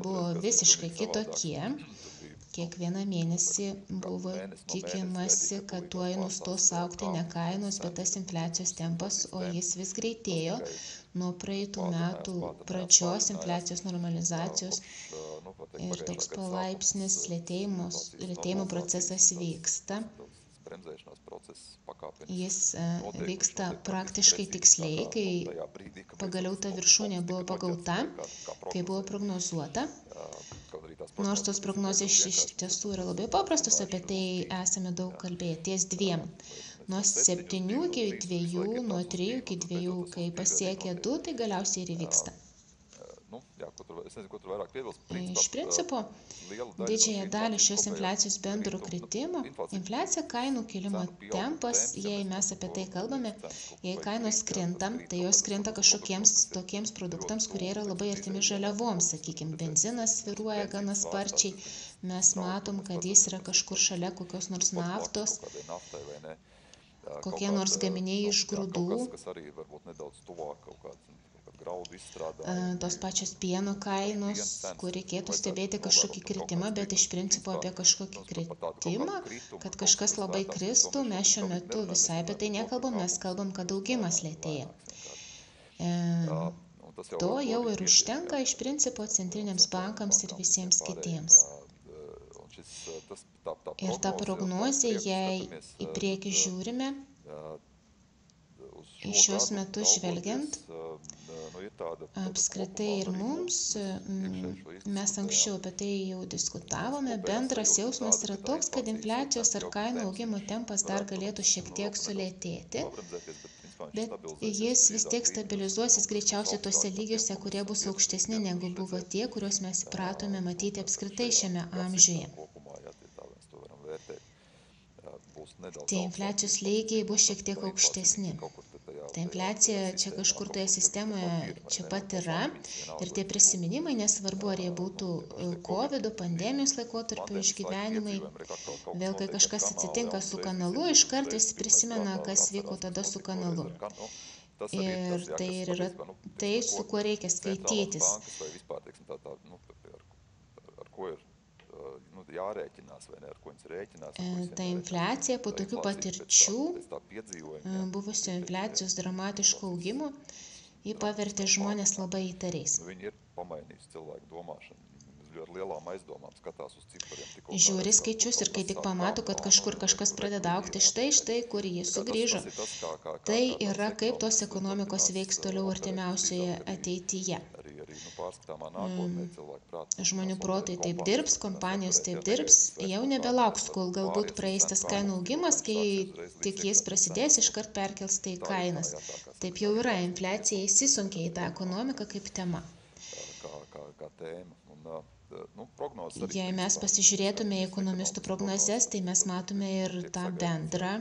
S2: buvo visiškai kitokie. Kiekvieną mėnesį buvo tikimasi, kad tuoj nustos augti ne kainos, bet tas infliacijos tempas, o jis vis greitėjo. Nuo praeitų metų pradžios infliacijos normalizacijos ir toks palaipsnis lėtėjimo procesas vyksta. Jis vyksta praktiškai tiksliai, kai pagaliau ta viršūnė buvo pagauta, kai buvo prognozuota. Nors tos prognozės iš tiesų yra labai paprastos, apie tai esame daug kalbėję, ties 2. Nuo 7 iki 2, nuo 3 iki 2, kai pasiekia 2, tai galiausiai ir įvyksta. Iš principo, didžiąją dalį šios infliacijos bendro kritimo, infliacija kainų kilimo tempas, jei mes apie tai kalbame, jei kainos krinta, tai jos krinta kažkokiems tokiems produktams, kurie yra labai artimi žaliavoms, sakykime, benzinas svyruoja gana sparčiai, mes matom, kad jis yra kažkur šalia kokios nors naftos, kokie nors gaminiai iš grūdų. Tos pačios pieno kainos, kur reikėtų stebėti kažkokį kritimą, bet iš principo apie kažkokį kritimą, kad kažkas labai kristų, mes šiuo metu visai apie tai nekalbam, mes kalbam, kad augimas lėtėja. To jau ir užtenka iš principo centriniams bankams ir visiems kitiems. Ir ta prognozė, jei į priekį žiūrime, į šios metus žvelgiant, apskritai ir mums, mes anksčiau apie tai jau diskutavome, bendras jausmas yra toks, kad infliacijos ar kainų augimo tempas dar galėtų šiek tiek sulėtėti, bet jis vis tiek stabilizuosis greičiausiai tuose lygiuose, kurie bus aukštesni negu buvo tie, kuriuos mes įpratome matyti apskritai šiame amžiuje. Tie infliacijos lygiai bus šiek tiek aukštesni. Ta infliacija čia kažkur toje sistemoje čia pat yra ir tie prisiminimai, nesvarbu, ar jie būtų COVID, pandemijos laikotarpio išgyvenimai, vėl kai kažkas atsitinka su kanalu, iškart visi prisimena, kas vyko tada su kanalu. Ir tai yra tai, su kuo reikia skaitytis. Ta infliacija po tokių patirčių, buvusio infliacijos dramatiško augimo, jį pavertė žmonės labai įtariais. Žiūri skaičius ir kai tik pamato, kad kažkur kažkas pradeda augti, štai, kur jis sugrįžo. Tai yra, kaip tos ekonomikos veiks toliau artimiausioje ateityje. žmonių protai taip dirbs, kompanijos taip dirbs, jau nebelauks, kol galbūt praeis tas kainų augimas, kai tik jis prasidės, iškart perkels tai kainas. Taip jau yra, infliacija įsisunkia į tą ekonomiką kaip tema. Jei mes pasižiūrėtume į ekonomistų prognozes, tai mes matome ir tą bendrą.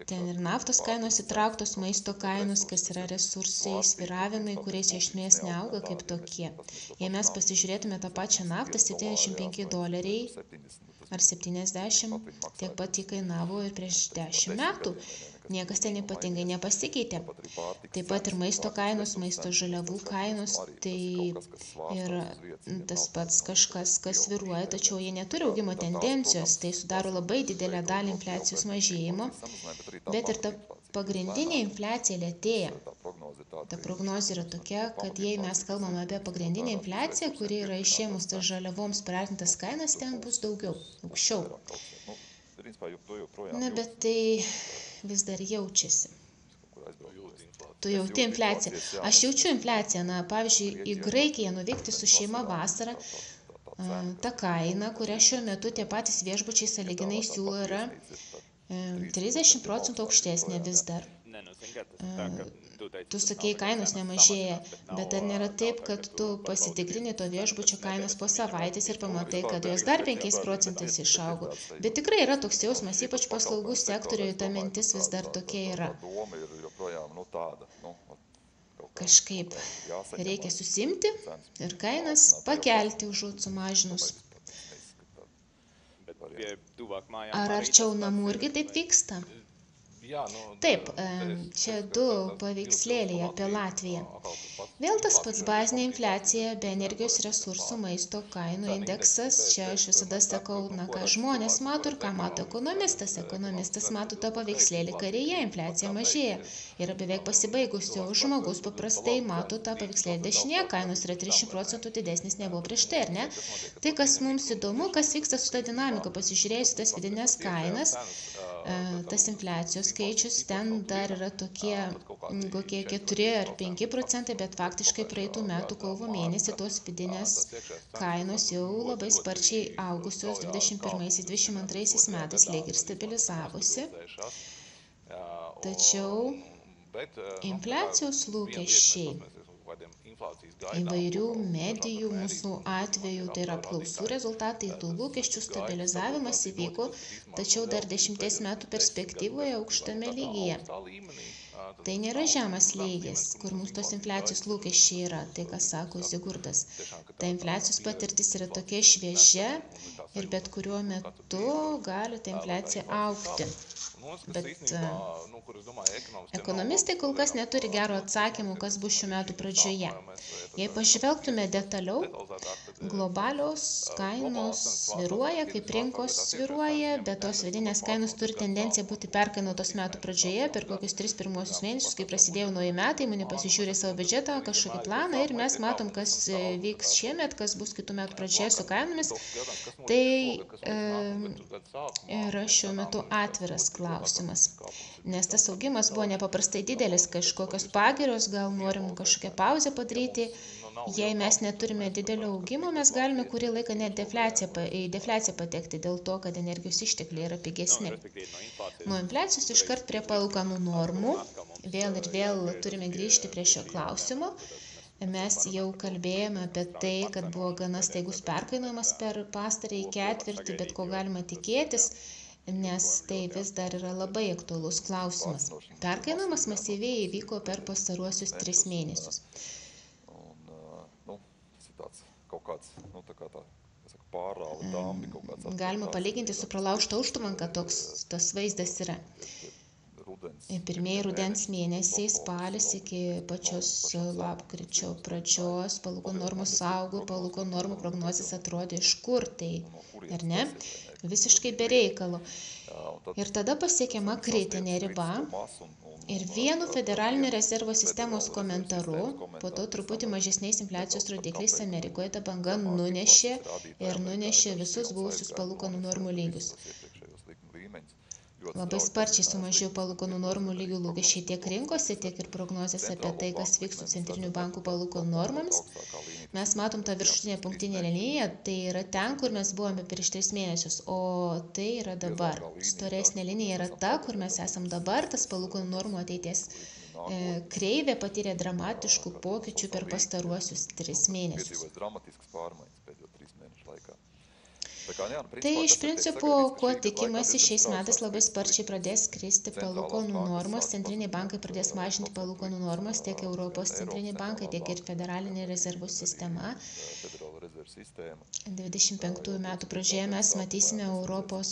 S2: Ten ir naftos kainos įtrauktos, maisto kainos, kas yra resursai, svyravimai, kuriais esmės neauga kaip tokie. Jei mes pasižiūrėtume tą pačią naftą, $75 ar 70, tiek pat įkainavo ir prieš 10 metų. Niekas ten ypatingai nepasikeitė. Taip pat ir maisto kainos, maisto žaliavų kainos, tai ir tas pats kažkas, kas svyruoja, tačiau jie neturi augimo tendencijos, tai sudaro labai didelę dalį infliacijos mažėjimo, bet ir ta pagrindinė infliacija lėtėja. Ta prognozė yra tokia, kad jei mes kalbame apie pagrindinę infliaciją, kuri yra išėmus tas žaliavoms priartintas kainas, ten bus daugiau, aukščiau. Na, bet tai vis dar jaučiasi. Tu jauti infliaciją. Aš jaučiu infliaciją. Na, pavyzdžiui, į Graikiją nuvykti su šeima vasarą, ta kaina, kurią šiuo metu tie patys viešbučiai sąlyginai siūlo, yra 30% aukštesnė vis dar. Tu sakei, kainos nemažėja, bet ar nėra taip, kad tu pasitikrini to viešbučio kainos po savaitės ir pamatai, kad jos dar 5% išaugo. Bet tikrai yra toks jausmas, ypač paslaugų sektoriuje, ta mintis vis dar tokia yra. Kažkaip reikia susimti ir kainas pakelti užuot sumažinus. Ar arčiau namų irgi taip vyksta? Taip, čia du paveikslėliai apie Latviją. Vėl tas pats bazinė infliacija, be energijos resursų, maisto kainų indeksas. Čia aš visada sakau, na ką žmonės mato ir ką mato ekonomistas. Ekonomistas mato tą paveikslėlį kairėje, infliacija mažėja. Yra beveik pasibaigusi, o žmogus paprastai mato tą paveikslėlį dešinėje, kainos yra 30% didesnis nebuvo prieš tai, ar ne? Tai, kas mums įdomu, kas vyksta su ta dinamika, pasižiūrėjus tas vidinės kainas, tas infliacijos skaičius, ten dar yra tokie kokie 4 ar 5%, bet faktiškai praeitų metų kovo mėnesį tos vidinės kainos jau labai sparčiai augusios 21-22 metais lyg ir stabilizavosi. Tačiau infliacijos lūkesčiai įvairių medijų mūsų atveju, tai yra apklausų rezultatai, tų lūkesčių stabilizavimas įvyko, tačiau dar 10 metų perspektyvoje aukštame lygyje. Tai nėra žemas lygis, kur mūsų tos infliacijos lūkesčiai yra, tai ką sako Zigurdas. Ta infliacijos patirtis yra tokia šviežia ir bet kuriuo metu gali ta infliacija augti. Bet ekonomistai kol kas neturi gero atsakymų, kas bus šių metų pradžioje. Jei pažvelgtume detaliau, globalios kainos svyruoja, kaip rinkos svyruoja, bet tos vidinės kainos turi tendenciją būti perkainotos metų pradžioje per kokius 3 pirmuosius mėnesius, kai prasidėjo nauji metai, įmonė pasižiūrė savo biudžetą, kažkokį planą ir mes matom, kas vyks šiemet, kas bus kitų metų pradžioje su kainomis. Tai yra šiuo metu atviras klausimas, nes tas augimas buvo nepaprastai didelis, kažkokios pagirios, gal norim kažkokią pauzę padaryti. Jei mes neturime didelio augimo, mes galime kurį laiką net į defliaciją patekti dėl to, kad energijos ištekliai yra pigesni. Nuo infliacijos iškart prie palūkanų normų, vėl ir vėl turime grįžti prie šio klausimo. Mes jau kalbėjome apie tai, kad buvo gana staigus perkainojimas per pastarąjį ketvirtį, bet ko galima tikėtis, nes tai vis dar yra labai aktualus klausimas. Perkainojimas masyviai įvyko per pastaruosius 3 mėnesius. Galima palyginti su pralaužta užtvanka, toks tas vaizdas yra. Pirmieji rudens mėnesiai, spalis iki pačios lapkričio pradžios, palūkanų normos augo, palūkanų normų prognozės atrodė iš kur tai, ar ne? Visiškai be reikalo. Ir tada pasiekiama kritinė riba ir vienu federalinio rezervo sistemos komentaru, po to truputį mažesniais infliacijos rodikliais Amerikoje ta banga nunešė visus buvusius palūkanų normų lygius. Labai sparčiai sumažėjo palūkanų normų lygių lūkesčiai tiek rinkose, tiek ir prognozės apie tai, kas vyks su centrinių bankų palūkanų normomis. Mes matom tą viršutinę punktinę liniją, tai yra ten, kur mes buvome prieš 3 mėnesius, o tai yra dabar. Storesnė linija yra ta, kur mes esam dabar, tas palūkanų normų ateities kreivė patyrė dramatiškų pokyčių per pastaruosius 3 mėnesius. Tai iš principo, kuo tikimasi, šiais metais labai sparčiai pradės kristi palūkanų normos, centriniai bankai pradės mažinti palūkanų normas, tiek Europos centriniai bankai, tiek ir federalinė rezervų sistema. 25 metų pradžioje mes matysime Europoje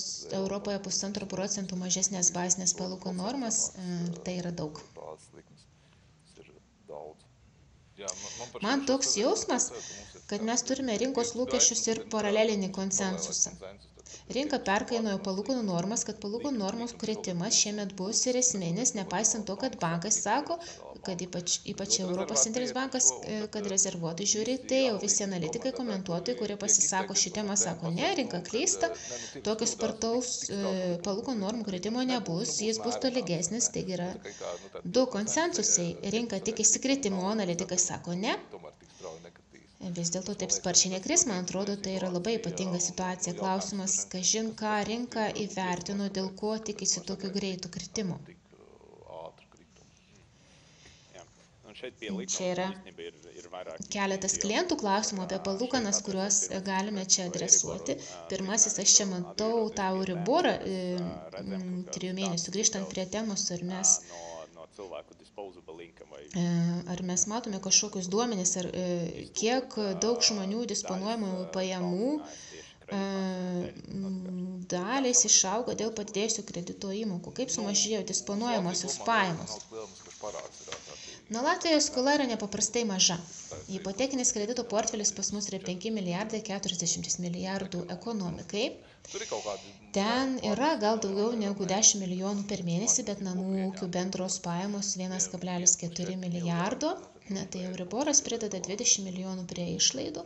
S2: 1,5% mažesnės bazinės palūkanų normas, tai yra daug. Man toks jausmas, kad mes turime rinkos lūkesčius ir paralelinį konsensusą. Rinka perkainojo palūkanų normas, kad palūkanų normos kritimas šiemet bus ir esminis, nepaisant to, kad bankai sako, kad ypač Europos centrinis bankas, kad rezervuotai žiūri, tai jau visi analitikai, komentuotojai, kurie pasisako šį temą, sako, ne, rinka klysta, tokio spartaus palūkanų normų kritimo nebus, jis bus tolygesnis, taigi yra 2 konsensusai, rinka tikisi kritimo, analitikai sako ne. Vis dėlto taip sparčiai nekris, man atrodo, tai yra labai ypatinga situacija. Klausimas, kažin ką rinka įvertino, dėl ko tikisi tokio greito kritimo. Čia yra keletas klientų klausimų apie palūkanas, kuriuos galime čia adresuoti. Pirmasis, aš čia matau tą Euriborą 3 mėnesių, grįžtant prie temos, ar mes matome kažkokius duomenis, ar kiek daug žmonių disponuojamų pajamų dalys išaugo dėl padidėjusių kredito įmokų, kaip sumažėjo disponuojamosios pajamos. Latvijos skola yra nepaprastai maža. Hipotekinis kredito portfelis pas mus yra 5 milijardai 40 milijardų ekonomikai. Ten yra gal daugiau negu 10 milijonų per mėnesį, bet namų ūkių bendros pajamos 1,4 milijardo. Tai Euriboras prideda 20 milijonų prie išlaidų.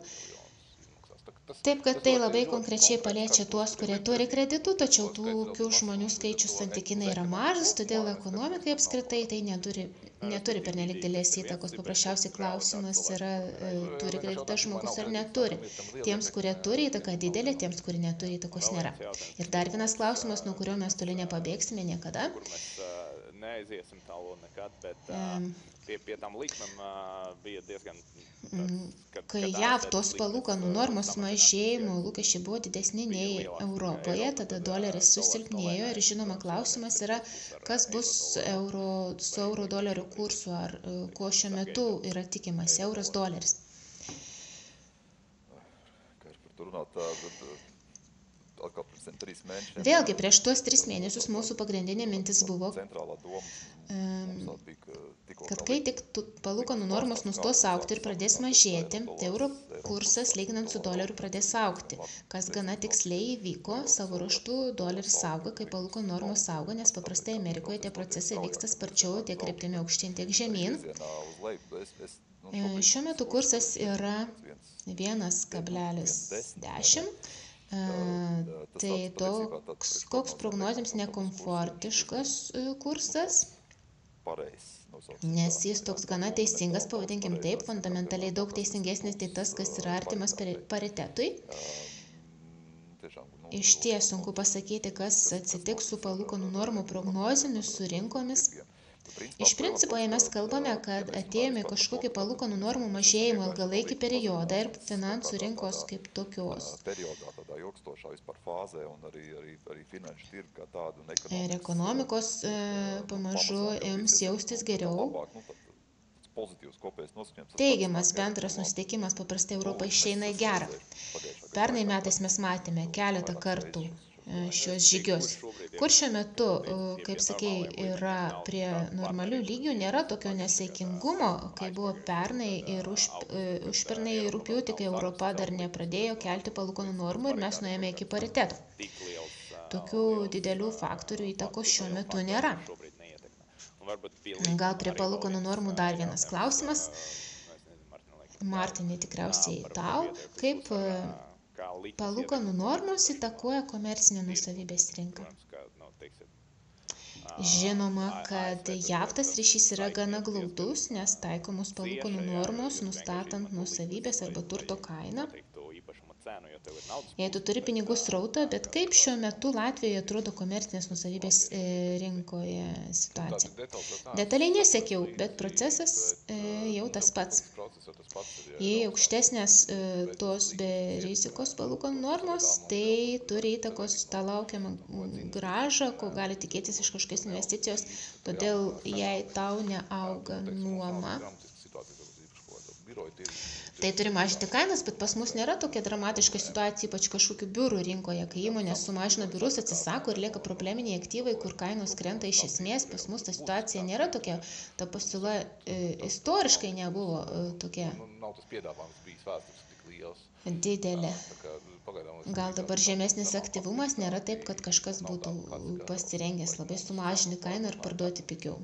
S2: Taip, kad tai labai konkrečiai paliečia tuos, kurie turi kreditų, tačiau tokių žmonių skaičius santykinai yra mažas, todėl ekonomikai apskritai tai neturi pernelyg didelės įtakos. Paprasčiausiai klausimas yra, turi kreditą žmogus ar neturi. Tiems, kurie turi įtaką didelė, tiems, kurie neturi įtakos nėra. Ir dar vienas klausimas, nuo kurio mes toli nepabėgsime niekada. Kai JAV tos palūkanų normos mažėjimo lūkesčiai buvo didesni nei Europoje, tada doleris susilpnėjo ir žinoma klausimas yra, kas bus su euro dolerių kursu, ar ko šiuo metu yra tikimasi euras doleris. Vėlgi, prieš tuos 3 mėnesius mūsų pagrindinė mintis buvo, kad kai tik palūkanų normos nustos augti ir pradės mažėti, tai euro kursas lyginant su doleriu pradės augti, kas gana tiksliai įvyko, savo ruožtu doleris auga, kai palūkanų normos auga, nes paprastai Amerikoje tie procesai vyksta sparčiau tiek kryptimi aukštyn, tiek žemyn. Šiuo metu kursas yra 1,10. Tai koks prognozėms nekomfortiškas kursas, nes jis toks gana teisingas, pavadinkim taip, fundamentaliai daug teisingesnis tai tas, kas yra artimas paritetui. Iš ties sunku pasakyti, kas atsitiks su palūkanų normų prognozėmis, su rinkomis. Iš principo, jei mes kalbame, kad atėjome kažkokį palūkanų normų mažėjimo ilgalaikį periodą ir finansų rinkos kaip tokios. Ir ekonomikos pamažu ims jaustis geriau. Teigiamas bendras nusiteikimas paprastai Europai išeina į gerą. Pernai metais mes matėme keletą kartų šios žygius, kur šiuo metu, kaip sakei, yra prie normalių lygių, nėra tokio nesaikingumo, kai buvo pernai ir užpernai rugpjūtį, kai Europa dar nepradėjo kelti palūkanų normų ir mes nuėjome iki pariteto. Tokių didelių faktorių įtakos šiuo metu nėra. Gal prie palūkanų normų dar vienas klausimas. Martinai, tikriausiai tau, kaip palūkanų normos įtakoja komercinę nuosavybės rinką. Žinoma, kad JAV tas ryšys yra gana glaudus, nes taikomos palūkanų normos, nustatant nuosavybės arba turto kainą. Jei tu turi pinigų srautą, bet kaip šiuo metu Latvijoje atrodo komercinės nuosavybės rinkoje situacija? Detaliai nesekiau, bet procesas jau tas pats. Jei aukštesnės tos be rizikos palūkanų normos, tai turi įtakos tą laukiamą grąžą, ko gali tikėtis iš kažkokios investicijos, todėl jei tau neauga nuoma, tai turi mažinti kainas, bet pas mus nėra tokia dramatiška situacija, ypač kažkokių biurų rinkoje, kai įmonės sumažina biurus, atsisako ir lieka probleminiai aktyvai, kur kainos krenta iš esmės. Pas mus ta situacija nėra tokia, ta pasiūla istoriškai nebuvo tokia didelė. Gal dabar žemesnis aktyvumas nėra taip, kad kažkas būtų pasirengęs labai sumažinti kainą ir parduoti pigiau.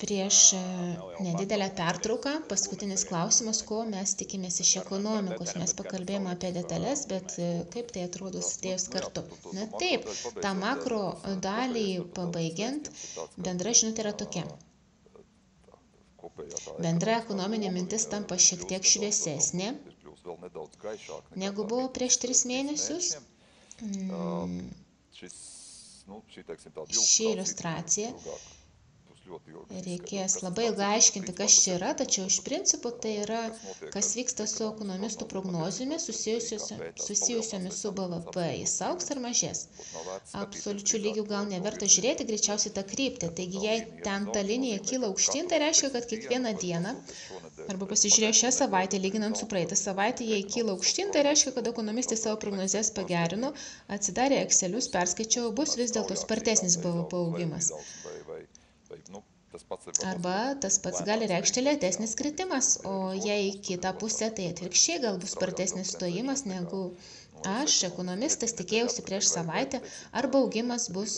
S2: Prieš nedidelę pertrauką, paskutinis klausimas, ko mes tikimės iš ekonomikos. Mes pakalbėjome apie detalės, bet kaip tai atrodo sudėjus kartu. Na taip, tą makro dalį pabaigiant, bendra žinutė yra tokia. Bendra ekonominė mintis tampa šiek tiek šviesesnė, negu buvo prieš 3 mėnesius. Ši iliustracija reikės labai ilgai aiškinti, kas čia yra, tačiau iš principo tai yra, kas vyksta su ekonomistų prognozijomis susijusiomis su BVP. Jis augs ar mažės? Absoliučių lygių gal neverta žiūrėti, greičiausiai tą kryptį. Taigi, jei ten ta linija kyla aukštyn, tai reiškia, kad kiekvieną dieną, arba pasižiūrėjau šią savaitę, lyginant su praeitą savaitę, jei kyla aukštyn, tai reiškia, kad ekonomistai savo prognozes pagerino, atsidarė Excelius, perskaičiavo, bus vis dėlto spartesnis BVP augimas. Arba tas pats gali reikšti lėtesnis kritimas, o jei kitą pusę, tai atvirkščiai gal bus spartesnis stojimas, negu aš, ekonomistas, tikėjausi prieš savaitę, arba augimas bus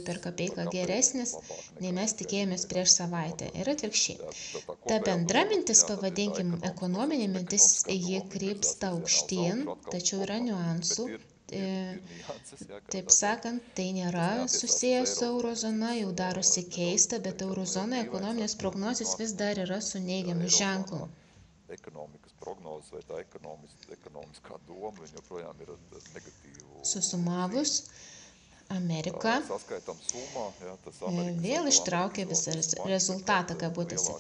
S2: per kapeiką geresnis, nei mes tikėjomės prieš savaitę. Ir atvirkščiai. Ta bendra mintis, pavadinkim, ekonominė mintis, ji krypsta aukštyn, tačiau yra niuansų. Taip sakant, tai nėra susijęs su eurozona, jau darosi keista, bet eurozonoje ekonominės prognozės vis dar yra su neigiamu ženklu. Susumavus, Amerika vėl ištraukė visą rezultatą, kabutėse.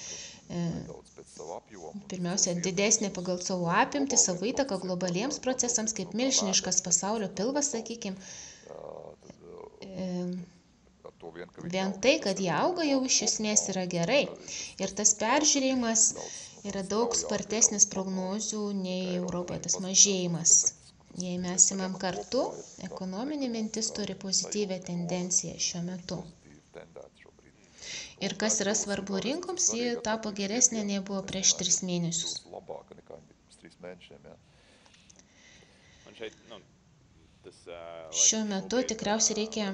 S2: Pirmiausia, didesnė pagal savo apimtį, savo įtaką globaliems procesams, kaip milžiniškas pasaulio pilvas, sakykime. Vien tai, kad jie auga, jau iš esmės yra gerai. Ir tas peržiūrėjimas yra daug spartesnis prognozių nei Europoje tas mažėjimas. Jei mes imam kartu, ekonominė mintis turi pozityvę tendenciją šiuo metu. Ir kas yra svarbu rinkoms, ji tapo geresnė, nei buvo prieš 3 mėnesius. Šiuo metu tikriausiai reikia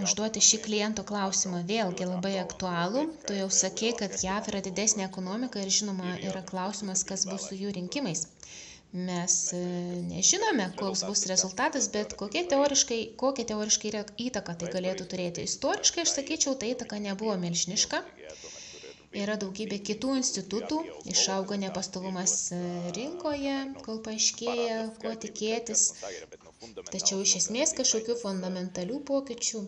S2: užduoti šį kliento klausimą. Vėlgi labai aktualų. Tu jau sakei, kad JAV yra didesnė ekonomika ir žinoma yra klausimas, kas bus su jų rinkimais. Mes nežinome, koks bus rezultatas, bet kokia teoriškai įtaka tai galėtų turėti. Istoriškai, aš sakyčiau, ta įtaka nebuvo milžiniška. Yra daugybė kitų institutų, išauga nepastovumas rinkoje, kol paaiškėja, ko tikėtis. Tačiau iš esmės kažkokių fundamentalių pokyčių.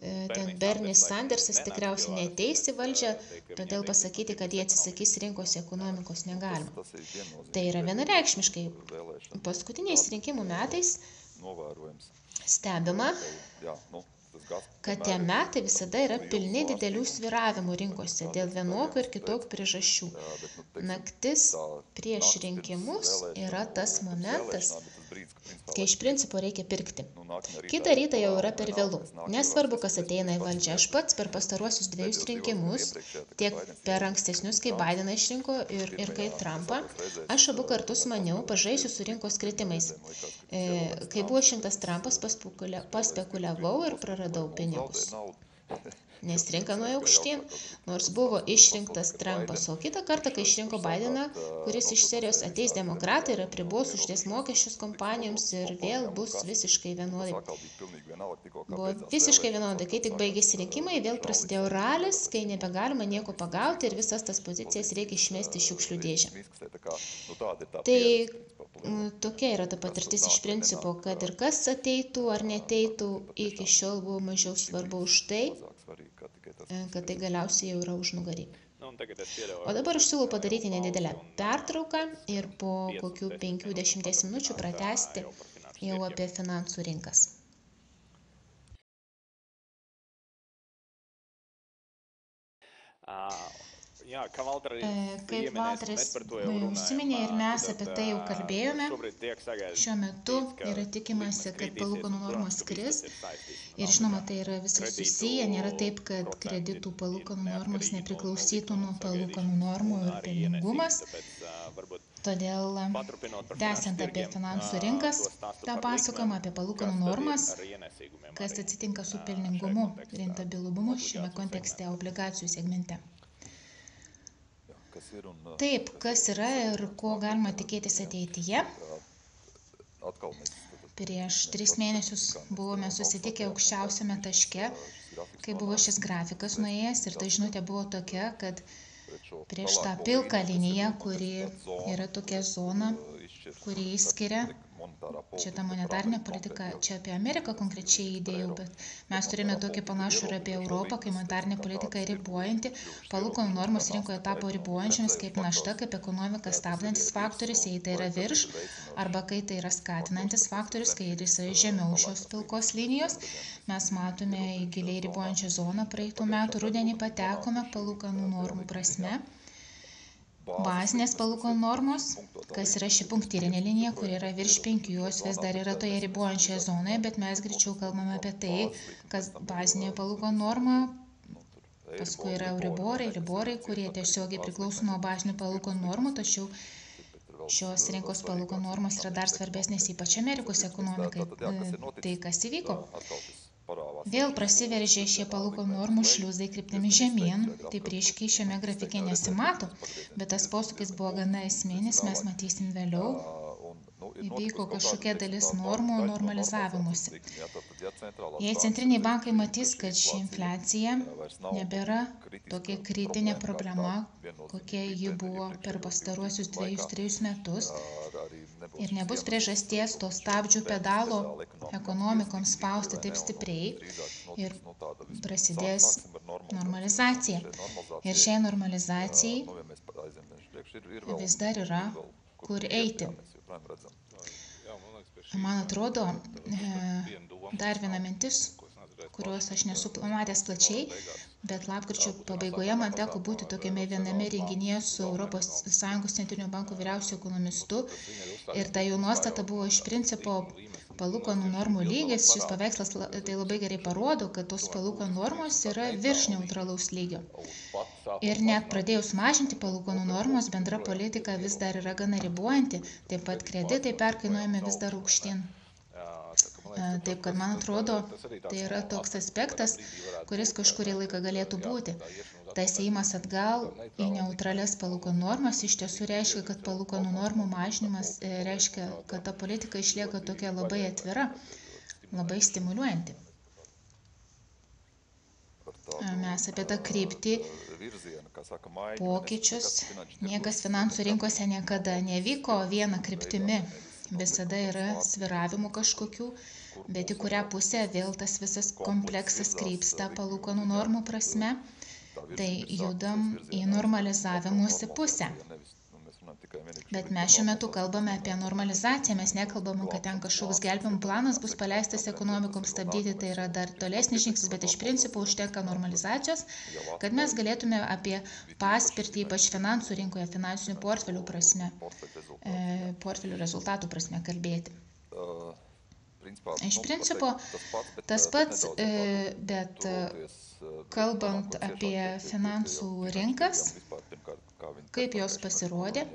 S2: Ten Bernis Sandersas tikriausiai neateis į valdžią, todėl pasakyti, kad jie atsisakys rinkos ekonomikos negalima. Tai yra vienareikšmiškai. Paskutiniais rinkimų metais stebima, kad tie metai visada yra pilni didelių svyravimų rinkose dėl vienokių ir kitokių priežasčių. Naktis prieš rinkimus yra tas momentas, kai iš principo reikia pirkti. Kitą rytą jau yra per vėlu. Nesvarbu, kas ateina į valdžią. Aš pats per pastaruosius 2 rinkimus, tiek per ankstesnius, kai Bideną išrinko ir kai Trumpą, aš abu kartus maniau, pažaisiu su rinkos kritimais. Kai buvo išrinktas Trumpas, paspekuliavau ir praradau pinigus. nes rinka nuėjo aukštyn, nors buvo išrinktas Trumpas, o kitą kartą, kai išrinko Bideną, kuris iš serijos ateis demokratai ir apribos uždės mokesčius kompanijoms ir vėl bus visiškai vienodai. Buvo visiškai vienodai, kai tik baigėsi rinkimai, vėl prasidėjo ralis, kai nebegalima nieko pagauti ir visas tas pozicijas reikia išmesti į šiukšlių dėžę. Tai tokia yra ta patirtis iš principo, kad ir kas ateitų ar neteitų, iki šiol buvo mažiau svarbu už tai, kad tai galiausiai jau yra užnugarį. O dabar aš siūlau padaryti nedidelę pertrauką ir po kokių 5-10 minučių pratęsti jau apie finansų rinkas. Kaip Valteris užsiminė ir mes apie tai jau kalbėjome, šiuo metu yra tikimasi, kad palūkanų normos kris ir žinoma, tai yra visai susiję, nėra taip, kad kreditų palūkanų normos nepriklausytų nuo palūkanų normų ir pelningumas. Todėl, tęsiant apie finansų rinkas, tą pasakojimą apie palūkanų normas, kas atsitinka su pelningumu, rentabilumu šiame kontekste obligacijų segmente. Taip, kas yra ir ko galima tikėtis ateityje. Prieš 3 mėnesius buvome susitikę aukščiausiame taške, kai buvo šis grafikas nuėjęs ir ta žinutė buvo tokia, kad prieš tą pilką liniją, kuri yra tokia zona, kuri įskiria, čia ta monetarinė politika, čia apie Ameriką konkrečiai įdėjau, bet mes turime tokį panašų ir apie Europą, kai monetarinė politika yra ribojanti, palūkanų normos rinkoje tapo ribojančiomis kaip našta, kaip ekonomika stabdantis faktorius, jei tai yra virš, arba kai tai yra skatinantis faktorius, kai jis yra žemiau šios pilkos linijos. Mes matome į giliai ribojančią zoną praeitų metų rudenį patekome palūkanų normų prasme. Bazinės palūkanų normos, kas yra ši punktyrinė linija, kur yra virš 5, jos vis dar yra toje ribojančioje zonoje, bet mes greičiau kalbame apie tai, kas bazinė palūkanų norma, paskui yra Euriborai, kurie tiesiogiai priklauso nuo bazinių palūkanų normų, tačiau šios rinkos palūkanų normos yra dar svarbesnės ypač Amerikos ekonomikai. Tai kas įvyko? Vėl prasiveržė šie palūkanų normų šliuzai kryptimi žemyn, taip ryškiai šiame grafike nesimato, bet tas posūkis buvo gana esminis, mes matysim vėliau. Įvyko kažkokia dalis normų normalizavimuose. Jei centriniai bankai matys, kad ši infliacija nebėra tokia kritinė problema, kokia ji buvo per pastaruosius 2-3 metus, ir nebus priežasties to stabdžių pedalo ekonomikoms spausti taip stipriai ir prasidės normalizacija. Ir šiai normalizacijai vis dar yra kur eiti. Man atrodo, dar viena mintis, kurios aš nesu pamatęs plačiai, bet lapkričio pabaigoje man teko būti tokiame viename renginyje su Europos Sąjungos centrinio banko vyriausiu ekonomistu ir ta jų nuostata buvo iš principo palūkanų normų lygis. Šis paveikslas tai labai gerai parodo, kad tos palūkanų normos yra virš neutralaus lygio. Ir net pradėjus mažinti palūkanų normos, bendra politika vis dar yra gana ribojanti, taip pat kreditai perkainuojami vis dar aukštyn. Taip, kad man atrodo, tai yra toks aspektas, kuris kažkurį laiką galėtų būti. Tas ėjimas atgal į neutralias palūkanų normas iš tiesų reiškia, kad palūkanų normų mažinimas reiškia, kad ta politika išlieka tokia labai atvira, labai stimuliuojanti. Mes apie tą kryptį, pokyčius, niekas finansų rinkose niekada nevyko viena kryptimi. Visada yra svyravimų kažkokių, bet į kurią pusę vėl tas visas kompleksas krypsta palūkanų normų prasme, tai judam į normalizavimuose pusę. Bet mes šiuo metu kalbame apie normalizaciją, mes nekalbame, kad ten kažkoks gelbėjimo planas bus paleistas ekonomikoms stabdyti, tai yra dar tolesnis žingsnis, bet iš principo užtenka normalizacijos, kad mes galėtume apie paspirtį, ypač finansų rinkoje, finansinių portfelių prasme, portfelių rezultatų prasme kalbėti. Iš principo tas pats, bet kalbant apie finansų rinkas, kaip jos pasirodė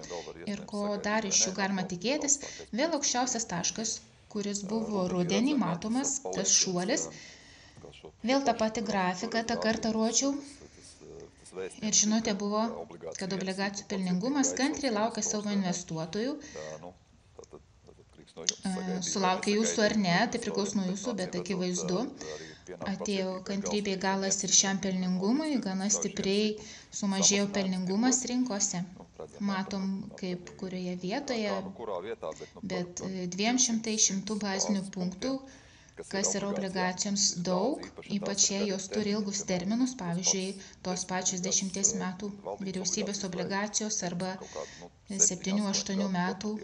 S2: ir ko dar iš jų galima tikėtis, vėl aukščiausias taškas, kuris buvo rudenį matomas, tas šuolis, Vėl tą patį grafiką tą kartą rodžiau ir žinutė buvo, kad obligacijų pelningumas kantriai laukia savo investuotojų. Sulaukia jūsų ar ne, tai priklauso nuo jūsų, bet akivaizdu. Atėjo kantrybei galas ir šiam pelningumui, gana stipriai sumažėjo pelningumas rinkose. Matom, kaip kurioje vietoje, bet 200 bazinių punktų, kas yra obligacijoms daug, ypač jei jos turi ilgus terminus, pavyzdžiui, tos pačios 10 metų vyriausybės obligacijos arba 7-8 metų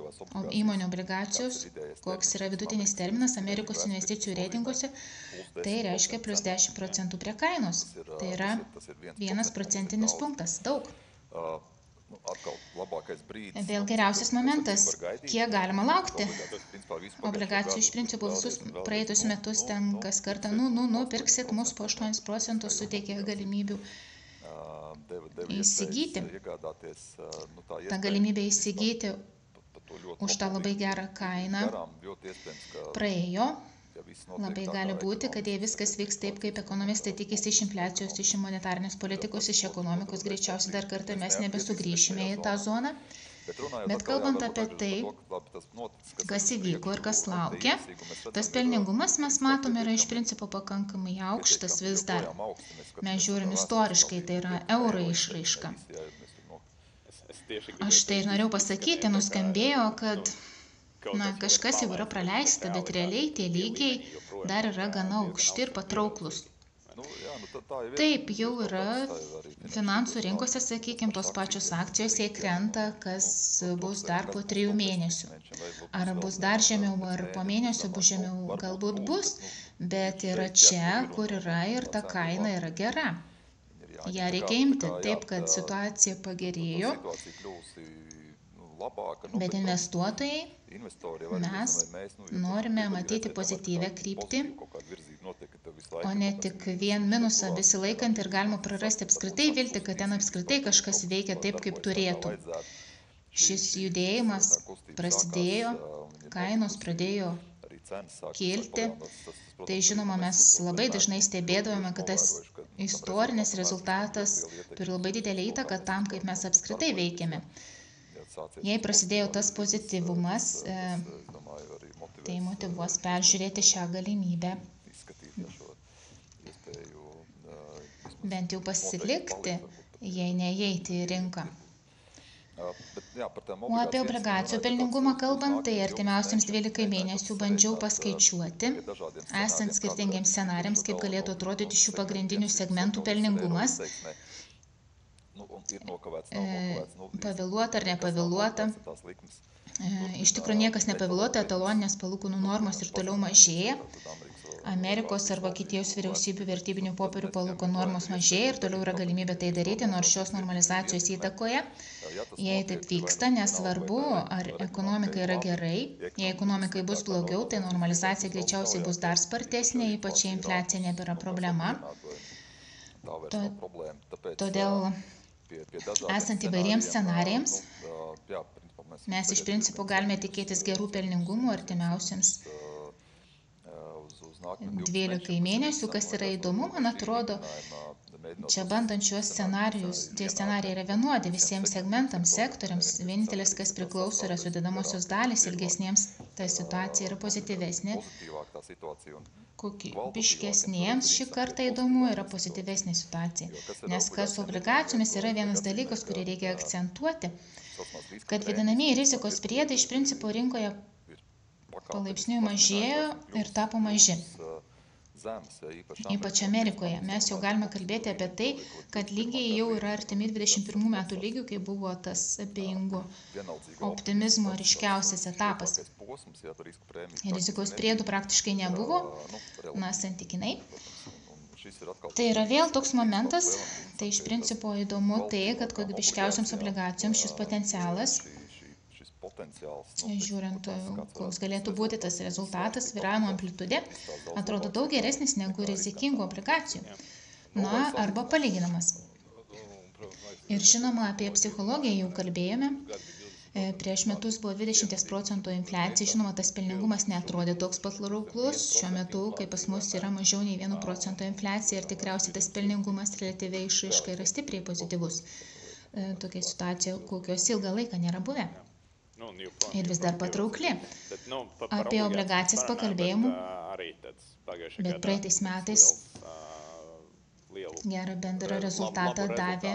S2: įmonių obligacijos, koks yra vidutinis terminas Amerikos investicijų reitinguose, tai reiškia plus 10% prie kainos. Tai yra 1 procentinis punktas, daug. Vėl geriausias momentas, kiek galima laukti. Obligacijų iš principo visus praeitus metus ten kas kartą, pirksit, mus po 8% suteikė galimybių įsigyti. Ta galimybė įsigyti už tą labai gerą kainą praėjo. Labai gali būti, kad jei viskas vyks taip, kaip ekonomistai tikisi iš infliacijos, iš monetarinės politikos, iš ekonomikos, greičiausiai dar kartą mes nebesugrįšime į tą zoną. Bet kalbant apie tai, kas įvyko ir kas laukia, tas pelningumas mes matome yra iš principo pakankamai aukštas vis dar. Mes žiūrim istoriškai, tai yra euro išraiška. Aš tai ir norėjau pasakyti, nuskambėjo, kad kažkas jau yra praleista, bet realiai tie lygiai dar yra gana aukšti ir patrauklus. Taip, jau yra finansų rinkose, sakykime, tos pačios akcijos, jei krenta, kas bus dar po 3 mėnesių. Ar bus dar žemiau, ar po mėnesio bus žemiau, galbūt bus, bet yra čia, kur yra ir ta kaina yra gera. Ja reikia imti, taip, kad situacija pagerėjo, bet investuotojai, mes norime matyti pozityvę kryptį, o ne tik vien minusą besilaikant ir galima prarasti apskritai viltį, kad ten apskritai kažkas veikia taip, kaip turėtų. Šis judėjimas prasidėjo, kainos pradėjo kilti, tai žinoma mes labai dažnai stebėdavome, kad tas istorinis rezultatas turi labai didelį įtaką tam, kaip mes apskritai veikiame. Jei prasidėjo tas pozityvumas, tai motyvuos peržiūrėti šią galimybę. Bent jau pasilikti, jei neįeiti į rinką. O apie obligacijų pelningumą kalbant, tai artimiausiams 12 mėnesių bandžiau paskaičiuoti, esant skirtingiems scenariams, kaip galėtų atrodyti šių pagrindinių segmentų pelningumas. Pavėluota ar nepavėluota. Iš tikrųjų niekas nepavėluota, etaloninės palūkanų normos ir toliau mažėja. Amerikos ar Vokietijos vyriausybių vertybinių popierių palūkanų normos mažėja ir toliau yra galimybė tai daryti, nors šios normalizacijos įtakoje. Jei taip vyksta, nesvarbu, ar ekonomika yra gerai. Jei ekonomikai bus blogiau, tai normalizacija greičiausiai bus dar spartesnė, ypač jei infliacija nebėra problema. Todėl esant įvairiems scenarijams, mes iš principo galime tikėtis gerų pelningumų artimiausiams 12 mėnesių, kas yra įdomu, man atrodo, čia bandant šios scenarijus, tie scenarijai yra vienodi visiems segmentams, sektoriams, vienintelis, kas priklauso, yra sudedamosios dalys, ilgesniems ta situacija yra pozityvesnė. Kokybiškesniems šį kartą įdomu yra pozityvesnė situacija, nes kas su obligacijomis yra vienas dalykas, kurį reikia akcentuoti, kad vadinamieji rizikos priedai iš principo rinkoje palaipsniui mažėjo ir tapo maži. Ypač Amerikoje. Mes jau galime kalbėti apie tai, kad lygiai jau yra artimi 21 metų lygių, kai buvo tas abejingo optimizmo ryškiausias etapas. Rizikos priedų praktiškai nebuvo, santykinai. Tai yra vėl toks momentas, tai iš principo įdomu tai, kad kokybiškiausiams obligacijoms šis potencialas, žiūrint, koks galėtų būti tas rezultatas, svyravimo amplitudė, atrodo daug geresnis negu rizikingų obligacijų. Arba palyginamas. Ir žinoma, apie psichologiją jau kalbėjome. Prieš metus buvo 20% infliacija, žinoma, tas pelningumas netrodė toks patrauklus. Šiuo metu, kai pas mus yra mažiau nei 1% infliacija ir tikriausiai tas pelningumas relatyviai išraiška yra stipriai pozityvus. Tokia situacija, kokios ilgą laiką nėra buvę. Ir vis dar patraukli. Apie obligacijas pakalbėjom, bet praeitais metais gerą bendrą rezultatą davė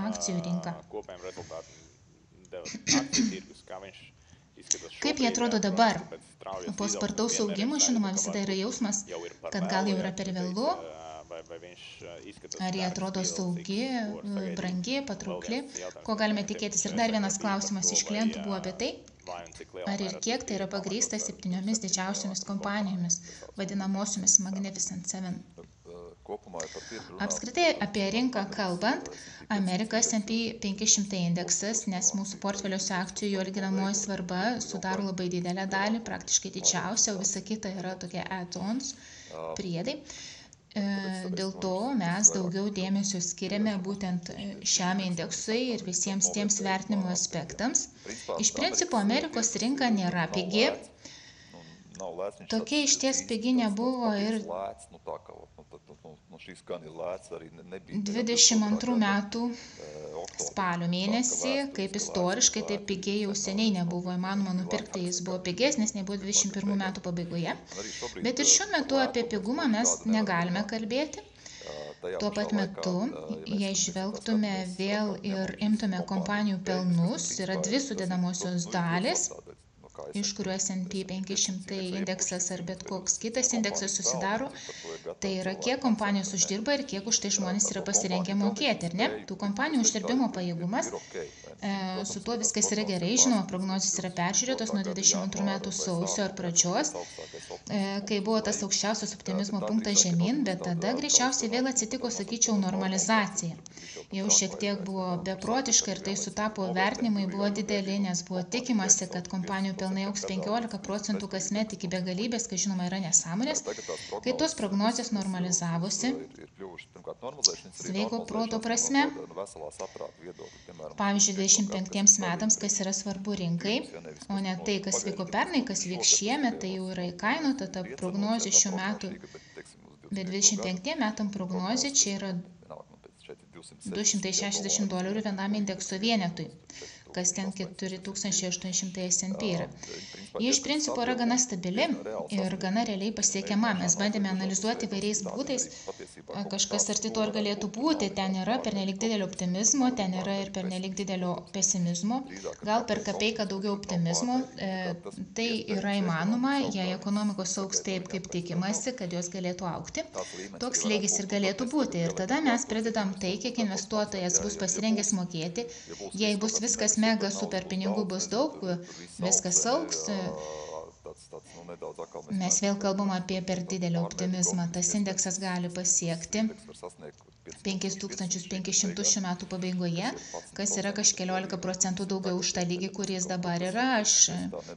S2: akcijų rinka. Kaip jie atrodo dabar? Po spartaus augimo, žinoma, visada yra jausmas, kad gal jau yra per vėlu. Ar jie atrodo saugi, brangi, patraukli? Ko galime tikėtis? Ir dar vienas klausimas iš klientų buvo apie tai, ar ir kiek tai yra pagrįsta 7 didžiausiomis kompanijomis, vadinamosiomis Magnificent Seven. Apskritai apie rinką kalbant, Amerikos S&P 500 indeksas, nes mūsų portfeliuose akcijų jo lyginamoji svarba sudaro labai didelę dalį, praktiškai didžiausia, o visa kita yra tokie add-ons, priedai. Dėl to mes daugiau dėmesio skiriame būtent šiam indeksui ir visiems tiems vertinimo aspektams. Iš principo, Amerikos rinka nėra pigi. Tokia išties pigi nebuvo ir 22 metų spalio mėnesį, kaip istoriškai, taip pigiai jau seniai nebuvo įmanoma nupirkti, jis buvo pigesnis, nei buvo 21 metų pabaigoje. Bet ir šiuo metu apie pigumą mes negalime kalbėti. Tuo pat metu, jei žvelgtume vėl ir imtume kompanijų pelnus, yra 2 sudedamosios dalis, iš kurių S&P 500 indeksas ar bet koks kitas indeksas susidaro, tai yra kiek kompanijos uždirba ir kiek už tai žmonės yra pasirengę mokėti, ar ne? Tų kompanijų uždirbimo pajėgumas, su tuo viskas yra gerai, žinoma, prognozės yra peržiūrėtos nuo 22 metų sausio ar pradžios, kai buvo tas aukščiausias optimizmo punktas žemyn, bet tada greičiausiai vėl atsitiko, sakyčiau, normalizacija. Jau šiek tiek buvo beprotiška ir tai sutapo vertinimai buvo dideli, nes buvo tikimasi, kad kompanijų pelnai augs 15% kasmet iki begalybės, kas žinoma yra nesąmonės. Kai tos prognozės normalizavosi, sveiko proto prasme, pavyzdžiui, 25 metams, kas yra svarbu rinkai, o ne tai, kas vyko pernai, kas vyks šiemet, tai jau yra įkainota ta prognozė šiuo metu. Bet 25 metam prognozė čia yra $260 vienam indekso vienetui, kas ten 4800 S&P yra. Jie iš principo yra gana stabili ir gana realiai pasiekiama. Mes bandėme analizuoti įvairiais būdais, kažkas arti to ir galėtų būti, ten yra pernelyg didelio optimizmo, ten yra ir pernelyg didelio pesimizmo, gal per kapeiką daugiau optimizmo, tai yra įmanoma, jei ekonomikos augs taip, kaip tikimasi, kad jos galėtų augti, toks lygis ir galėtų būti. Ir tada mes pridedam tai, kiek investuotojas bus pasirengęs mokėti, jei bus viskas mega super pinigų bus daug, viskas augs. Mes vėl kalbam apie per didelį optimizmą. Tas indeksas gali pasiekti 5500 šių metų pabaigoje, kas yra kažkeliolika procentų daugiau už tą lygį, kuris dabar yra. Aš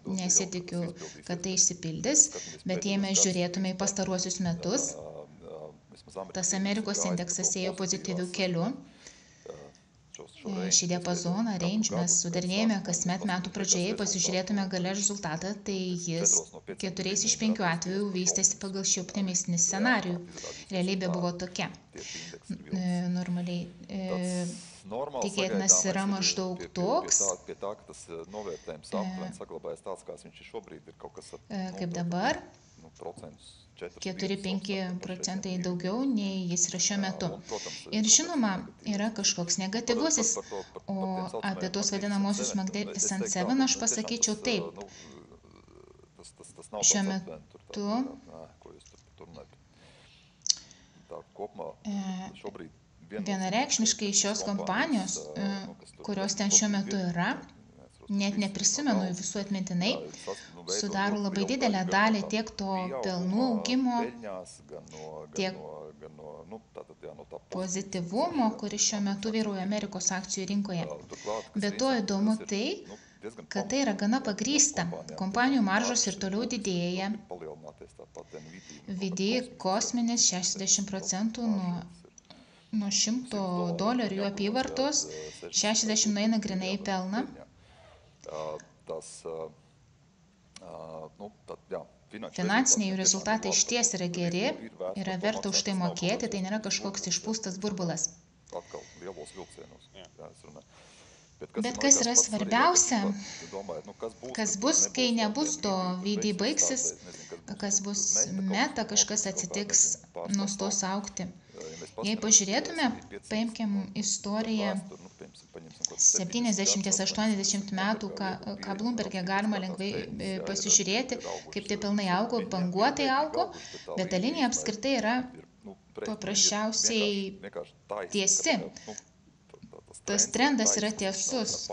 S2: nesitikiu, kad tai išsipildys, bet jei mes žiūrėtume į pastaruosius metus, tas Amerikos indeksas ėjo pozityvių kelių. Šį diapazoną, range, mes sudarinėjame kasmet metų pradžioje, pasižiūrėtume gale rezultatą, tai jis 4 iš 5 atvejų vystėsi pagal šį optimistinį scenarijų. Realybė buvo tokia. Normaliai tikėtinas yra maždaug toks, kaip dabar, 4-5% daugiau, nei jis yra šiuo metu. Ir žinoma, yra kažkoks negatyvusis, o apie tuos vadinamosius Magnificent Seven aš pasakyčiau taip. Šiuo metu vienareikšmiškai šios kompanijos, kurios ten šiuo metu yra, net neprisimenu visų atmintinai, sudaro labai didelę dalį tiek to pelnų augimo, tiek pozityvumo, kuris šiuo metu vyrauja Amerikos akcijų rinkoje. Bet to įdomu tai, kad tai yra gana pagrįsta. Kompanijų maržos ir toliau didėja. VD kosminis 60% nuo $100 jų apyvartos, 60 nueina grinai į pelną. Finansiniai jų rezultatai išties yra geri, yra verta už tai mokėti, tai nėra kažkoks išpūstas burbulas. Bet kas yra svarbiausia, kas bus, kai nebus to VD baigsis, kas bus meta, kažkas atsitiks, nustos augti. Jei pažiūrėtume, paimkim istoriją 70-80 metų, ką Bloomberg'e galima lengvai pasižiūrėti, kaip tai pilnai augo, banguotai augo, bet ta linija apskritai yra paprasčiausiai tiesi. Tas trendas yra tiesus.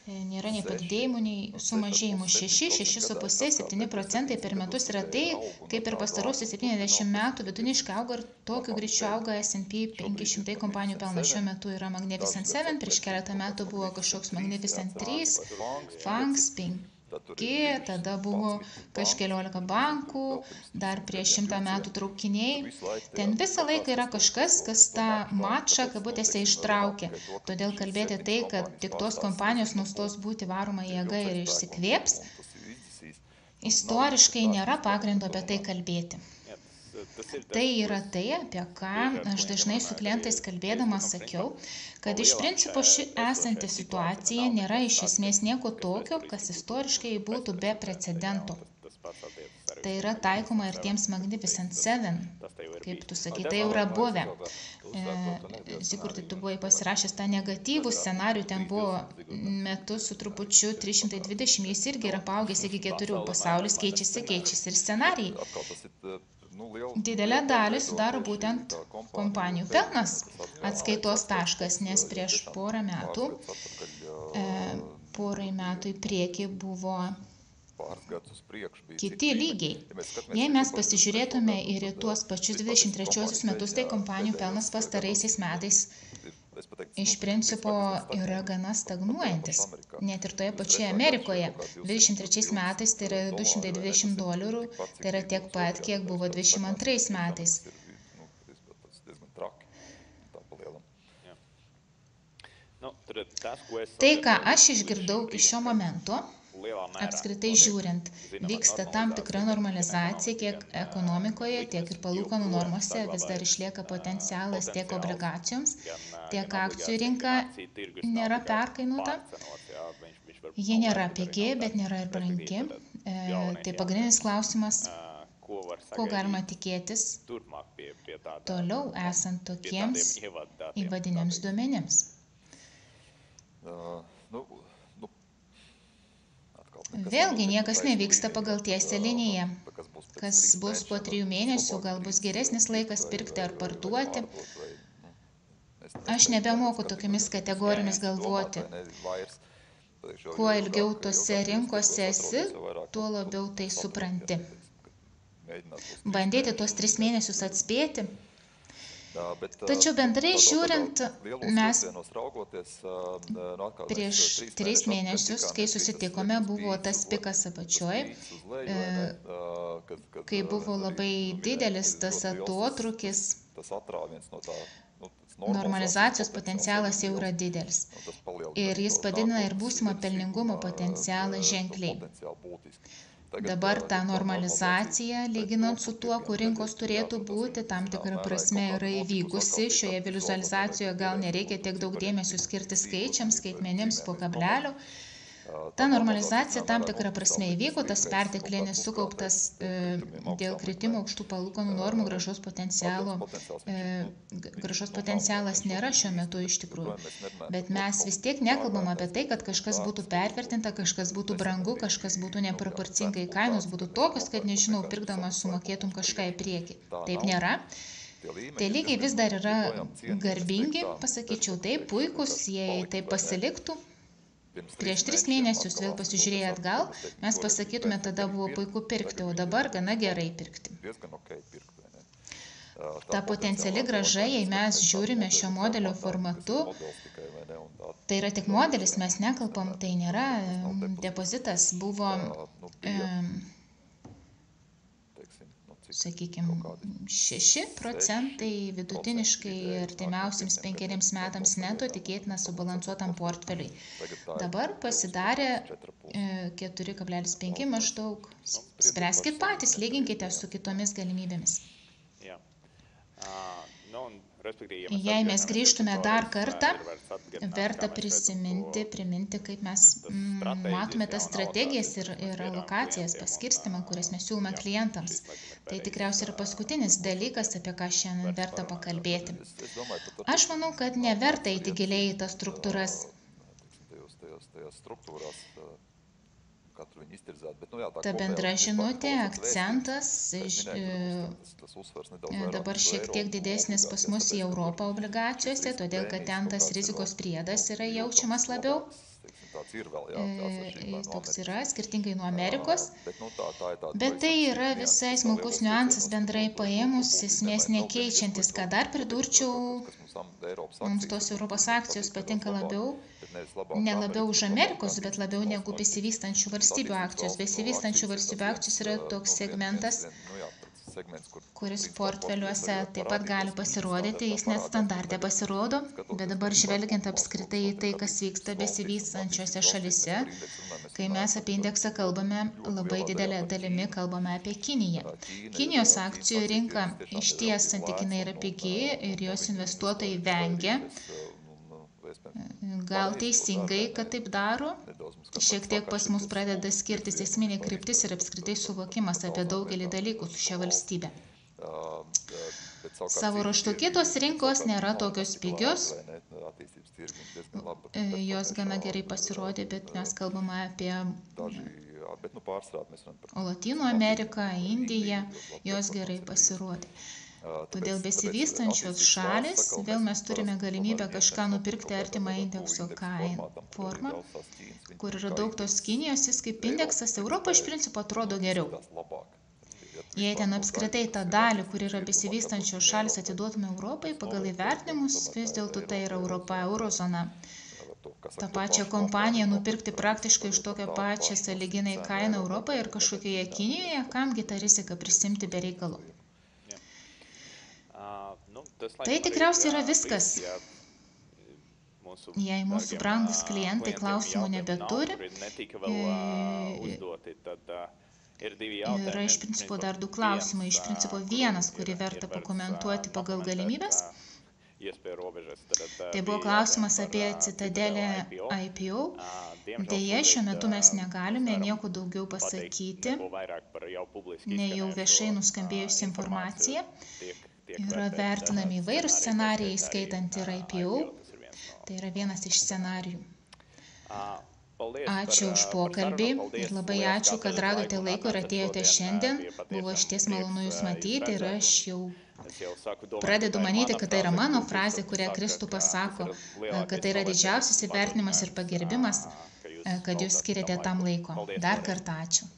S2: Nėra nei padidėjimų, nei sumažėjimų. 6,5–7% per metus yra tai, kaip per pastarosius 70 metų vidutiniškai auga ir tokiu greičiu auga S&P 500 kompanijų pelnas. Šiuo metu yra Magnificent 7, prieš keletą metų buvo kažkoks Magnificent 3, FANGs 5, tada buvo kažkeliolika bankų, dar prieš 100 metų traukiniai. Ten visą laiką yra kažkas, kas tą mačą kabutėse ištraukia. Todėl kalbėti tai, kad tik tos kompanijos nustos būti varoma jėga ir išsikvėps, istoriškai nėra pagrindo apie tai kalbėti. Tai yra tai, apie ką aš dažnai su klientais kalbėdamas sakiau, kad iš principo ši esanti situacija nėra iš esmės nieko tokio, kas istoriškai būtų be precedento. Tai yra taikoma ir tiems Magnificent 7, kaip tu sakai, tai jau yra buvę. Sigurtai, tu buvai pasirašęs tą negatyvų scenarių, ten buvo metu su trupučiu 320, jis irgi yra paaugęs iki 4, pasaulis keičiasi ir scenarijai. Didelę dalį sudaro būtent kompanijų pelnas, atskaitos taškas, nes prieš porą metų į priekį buvo kiti lygiai. Jei mes pasižiūrėtume ir į tuos pačius 23 metus, tai kompanijų pelnas pastaraisiais metais iš principo yra gana stagnuojantis. Net ir toje pačioje Amerikoje 23 metais tai yra $220, tai yra tiek pat, kiek buvo 22 metais. Tai, ką aš išgirdau iki šio momento, apskritai žiūrint, vyksta tam tikra normalizacija tiek ekonomikoje, tiek ir palūkanų normose, vis dar išlieka potencialas tiek obligacijoms, tiek akcijų rinka nėra perkainuota. Ji nėra pigi, bet nėra ir brangi. Tai pagrindinis klausimas, ko galima tikėtis toliau esant tokiems įvadiniams duomenims. Vėlgi niekas nevyksta pagal tiesią liniją. Kas bus po 3 mėnesių, gal bus geresnis laikas pirkti ar parduoti. Aš nebemoku tokiamis kategorijomis galvoti. Kuo ilgiau tose rinkose esi, tuo labiau tai supranti. Bandyti tuos 3 mėnesius atspėti. Tačiau bendrai žiūrint, mes prieš 3 mėnesius, kai susitikome, buvo tas pikas apačioj, kai buvo labai didelis tas atotrūkis, normalizacijos potencialas jau yra didelis. Ir jis padidina ir būsimą pelningumo potencialą ženkliai. Dabar ta normalizacija, lyginant su tuo, kur rinkos turėtų būti, tam tikra prasme yra įvykusi. Šioje vizualizacijoje gal nereikia tiek daug dėmesio skirti skaičiams, skaitmenims po kablelio. Ta normalizacija tam tikrą prasme įvyko, tas perteklinis sukauptas dėl kritimo aukštų palūkanų normų grąžos potencialas nėra šiuo metu iš tikrųjų. Bet mes vis tiek nekalbam apie tai, kad kažkas būtų pervertinta, kažkas būtų brangu, kažkas būtų neproporcingai, kainos būtų tokios, kad nežinau, pirkdamas sumokėtum kažką į priekį. Taip nėra. Tai lygiai vis dar yra garbingi, pasakyčiau taip, puikus, jei taip pasiliktų. Prieš 3 mėnesius vėl pasižiūrėję atgal, mes pasakytume, tada buvo puiku pirkti, o dabar gana gerai pirkti. Ta potenciali grąža, jei mes žiūrime šio modelio formatu, tai yra tik modelis, mes nekalbam, tai nėra depozitas, buvo sakykime, 6% vidutiniškai artimiausiams 5 metams neto tikėtina subalansuotam portfeliui. Dabar pasidarė 4,5 maždaug. Spręskit patys, lyginkite su kitomis galimybėmis. Jei mes grįžtume dar kartą, verta priminti, kaip mes matome tas strategijas ir alokacijas, paskirstimą, kurias mes siūlome klientams. Tai tikriausiai yra paskutinis dalykas, apie ką šiandien verta pakalbėti. Aš manau, kad neverta eiti giliai į tas struktūras. Ta bendra žinutė, akcentas, dabar šiek tiek didesnis pas mus į Europą obligacijose, todėl kad ten tas rizikos priedas yra jaučiamas labiau. Toks yra, skirtingai nuo Amerikos. Bet tai yra visai smulkus niuansas bendrai paėmus, esmės nekeičiantis, ką dar pridurčiau, mums tos Europos akcijos patinka labiau. Ne labiau už Amerikos, bet labiau negu besivystančių valstybių akcijos. Besivystančių valstybių akcijos yra toks segmentas, kuris portfeliuose taip pat gali pasirodyti, jis net standarte pasirodo, bet dabar žvelgiant apskritai į tai, kas vyksta besivystančiose šalise, kai mes apie indeksą kalbame, labai didelė dalimi kalbame apie Kiniją. Kinijos akcijų rinka išties santykinai yra pigi ir jos investuotojai vengia. Gal teisingai, kad taip daro, šiek tiek pas mus pradeda skirtis esminė kryptis ir apskritai suvokimas apie daugelį dalykų su šia valstybe. Savo ruožtu kitos rinkos nėra tokios pigios, jos gana gerai pasirodė, bet mes kalbame apie Lotynų Ameriką, Indiją, jos gerai pasirodė. Todėl besivystančios šalis, vėl mes turime galimybę kažką nupirkti artimą indekso kainų formą, kur yra daug tos Kinijos, jis kaip indeksas Europo iš principo atrodo geriau. Jei ten apskritai tą dalį, kur yra besivystančios šalis, atiduotume Europai, pagal įvertinimus, vis dėlto tai yra Europa, eurozona. tą pačią kompaniją nupirkti praktiškai už tokią pačią sąlyginai kainą Europoje ir kažkokioje Kinijoje, kamgi tą riziką prisimti be reikalo. Tai tikriausiai yra viskas. Jei mūsų brangus klientai klausimų nebeturi, yra iš principo dar du klausimai. Iš principo vienas, kurį verta pakomentuoti pagal galimybės. Tai buvo klausimas apie Citadelę IPO. Deja, šiuo metu mes negalime nieko daugiau pasakyti, nei jau viešai nuskambėjusi informacija. Yra vertinami įvairūs scenarijai, skaitant ir IPO. Tai yra vienas iš scenarijų. Ačiū už pokalbį ir labai ačiū, kad radote laiko ir atėjote šiandien. Buvo išties malonu Jūs matyti ir aš jau pradedu manyti, kad tai yra mano frazė, kurią Kristupas sako, kad tai yra didžiausias įvertinimas ir pagerbimas, kad Jūs skiriate tam laiko. Dar kartą ačiū.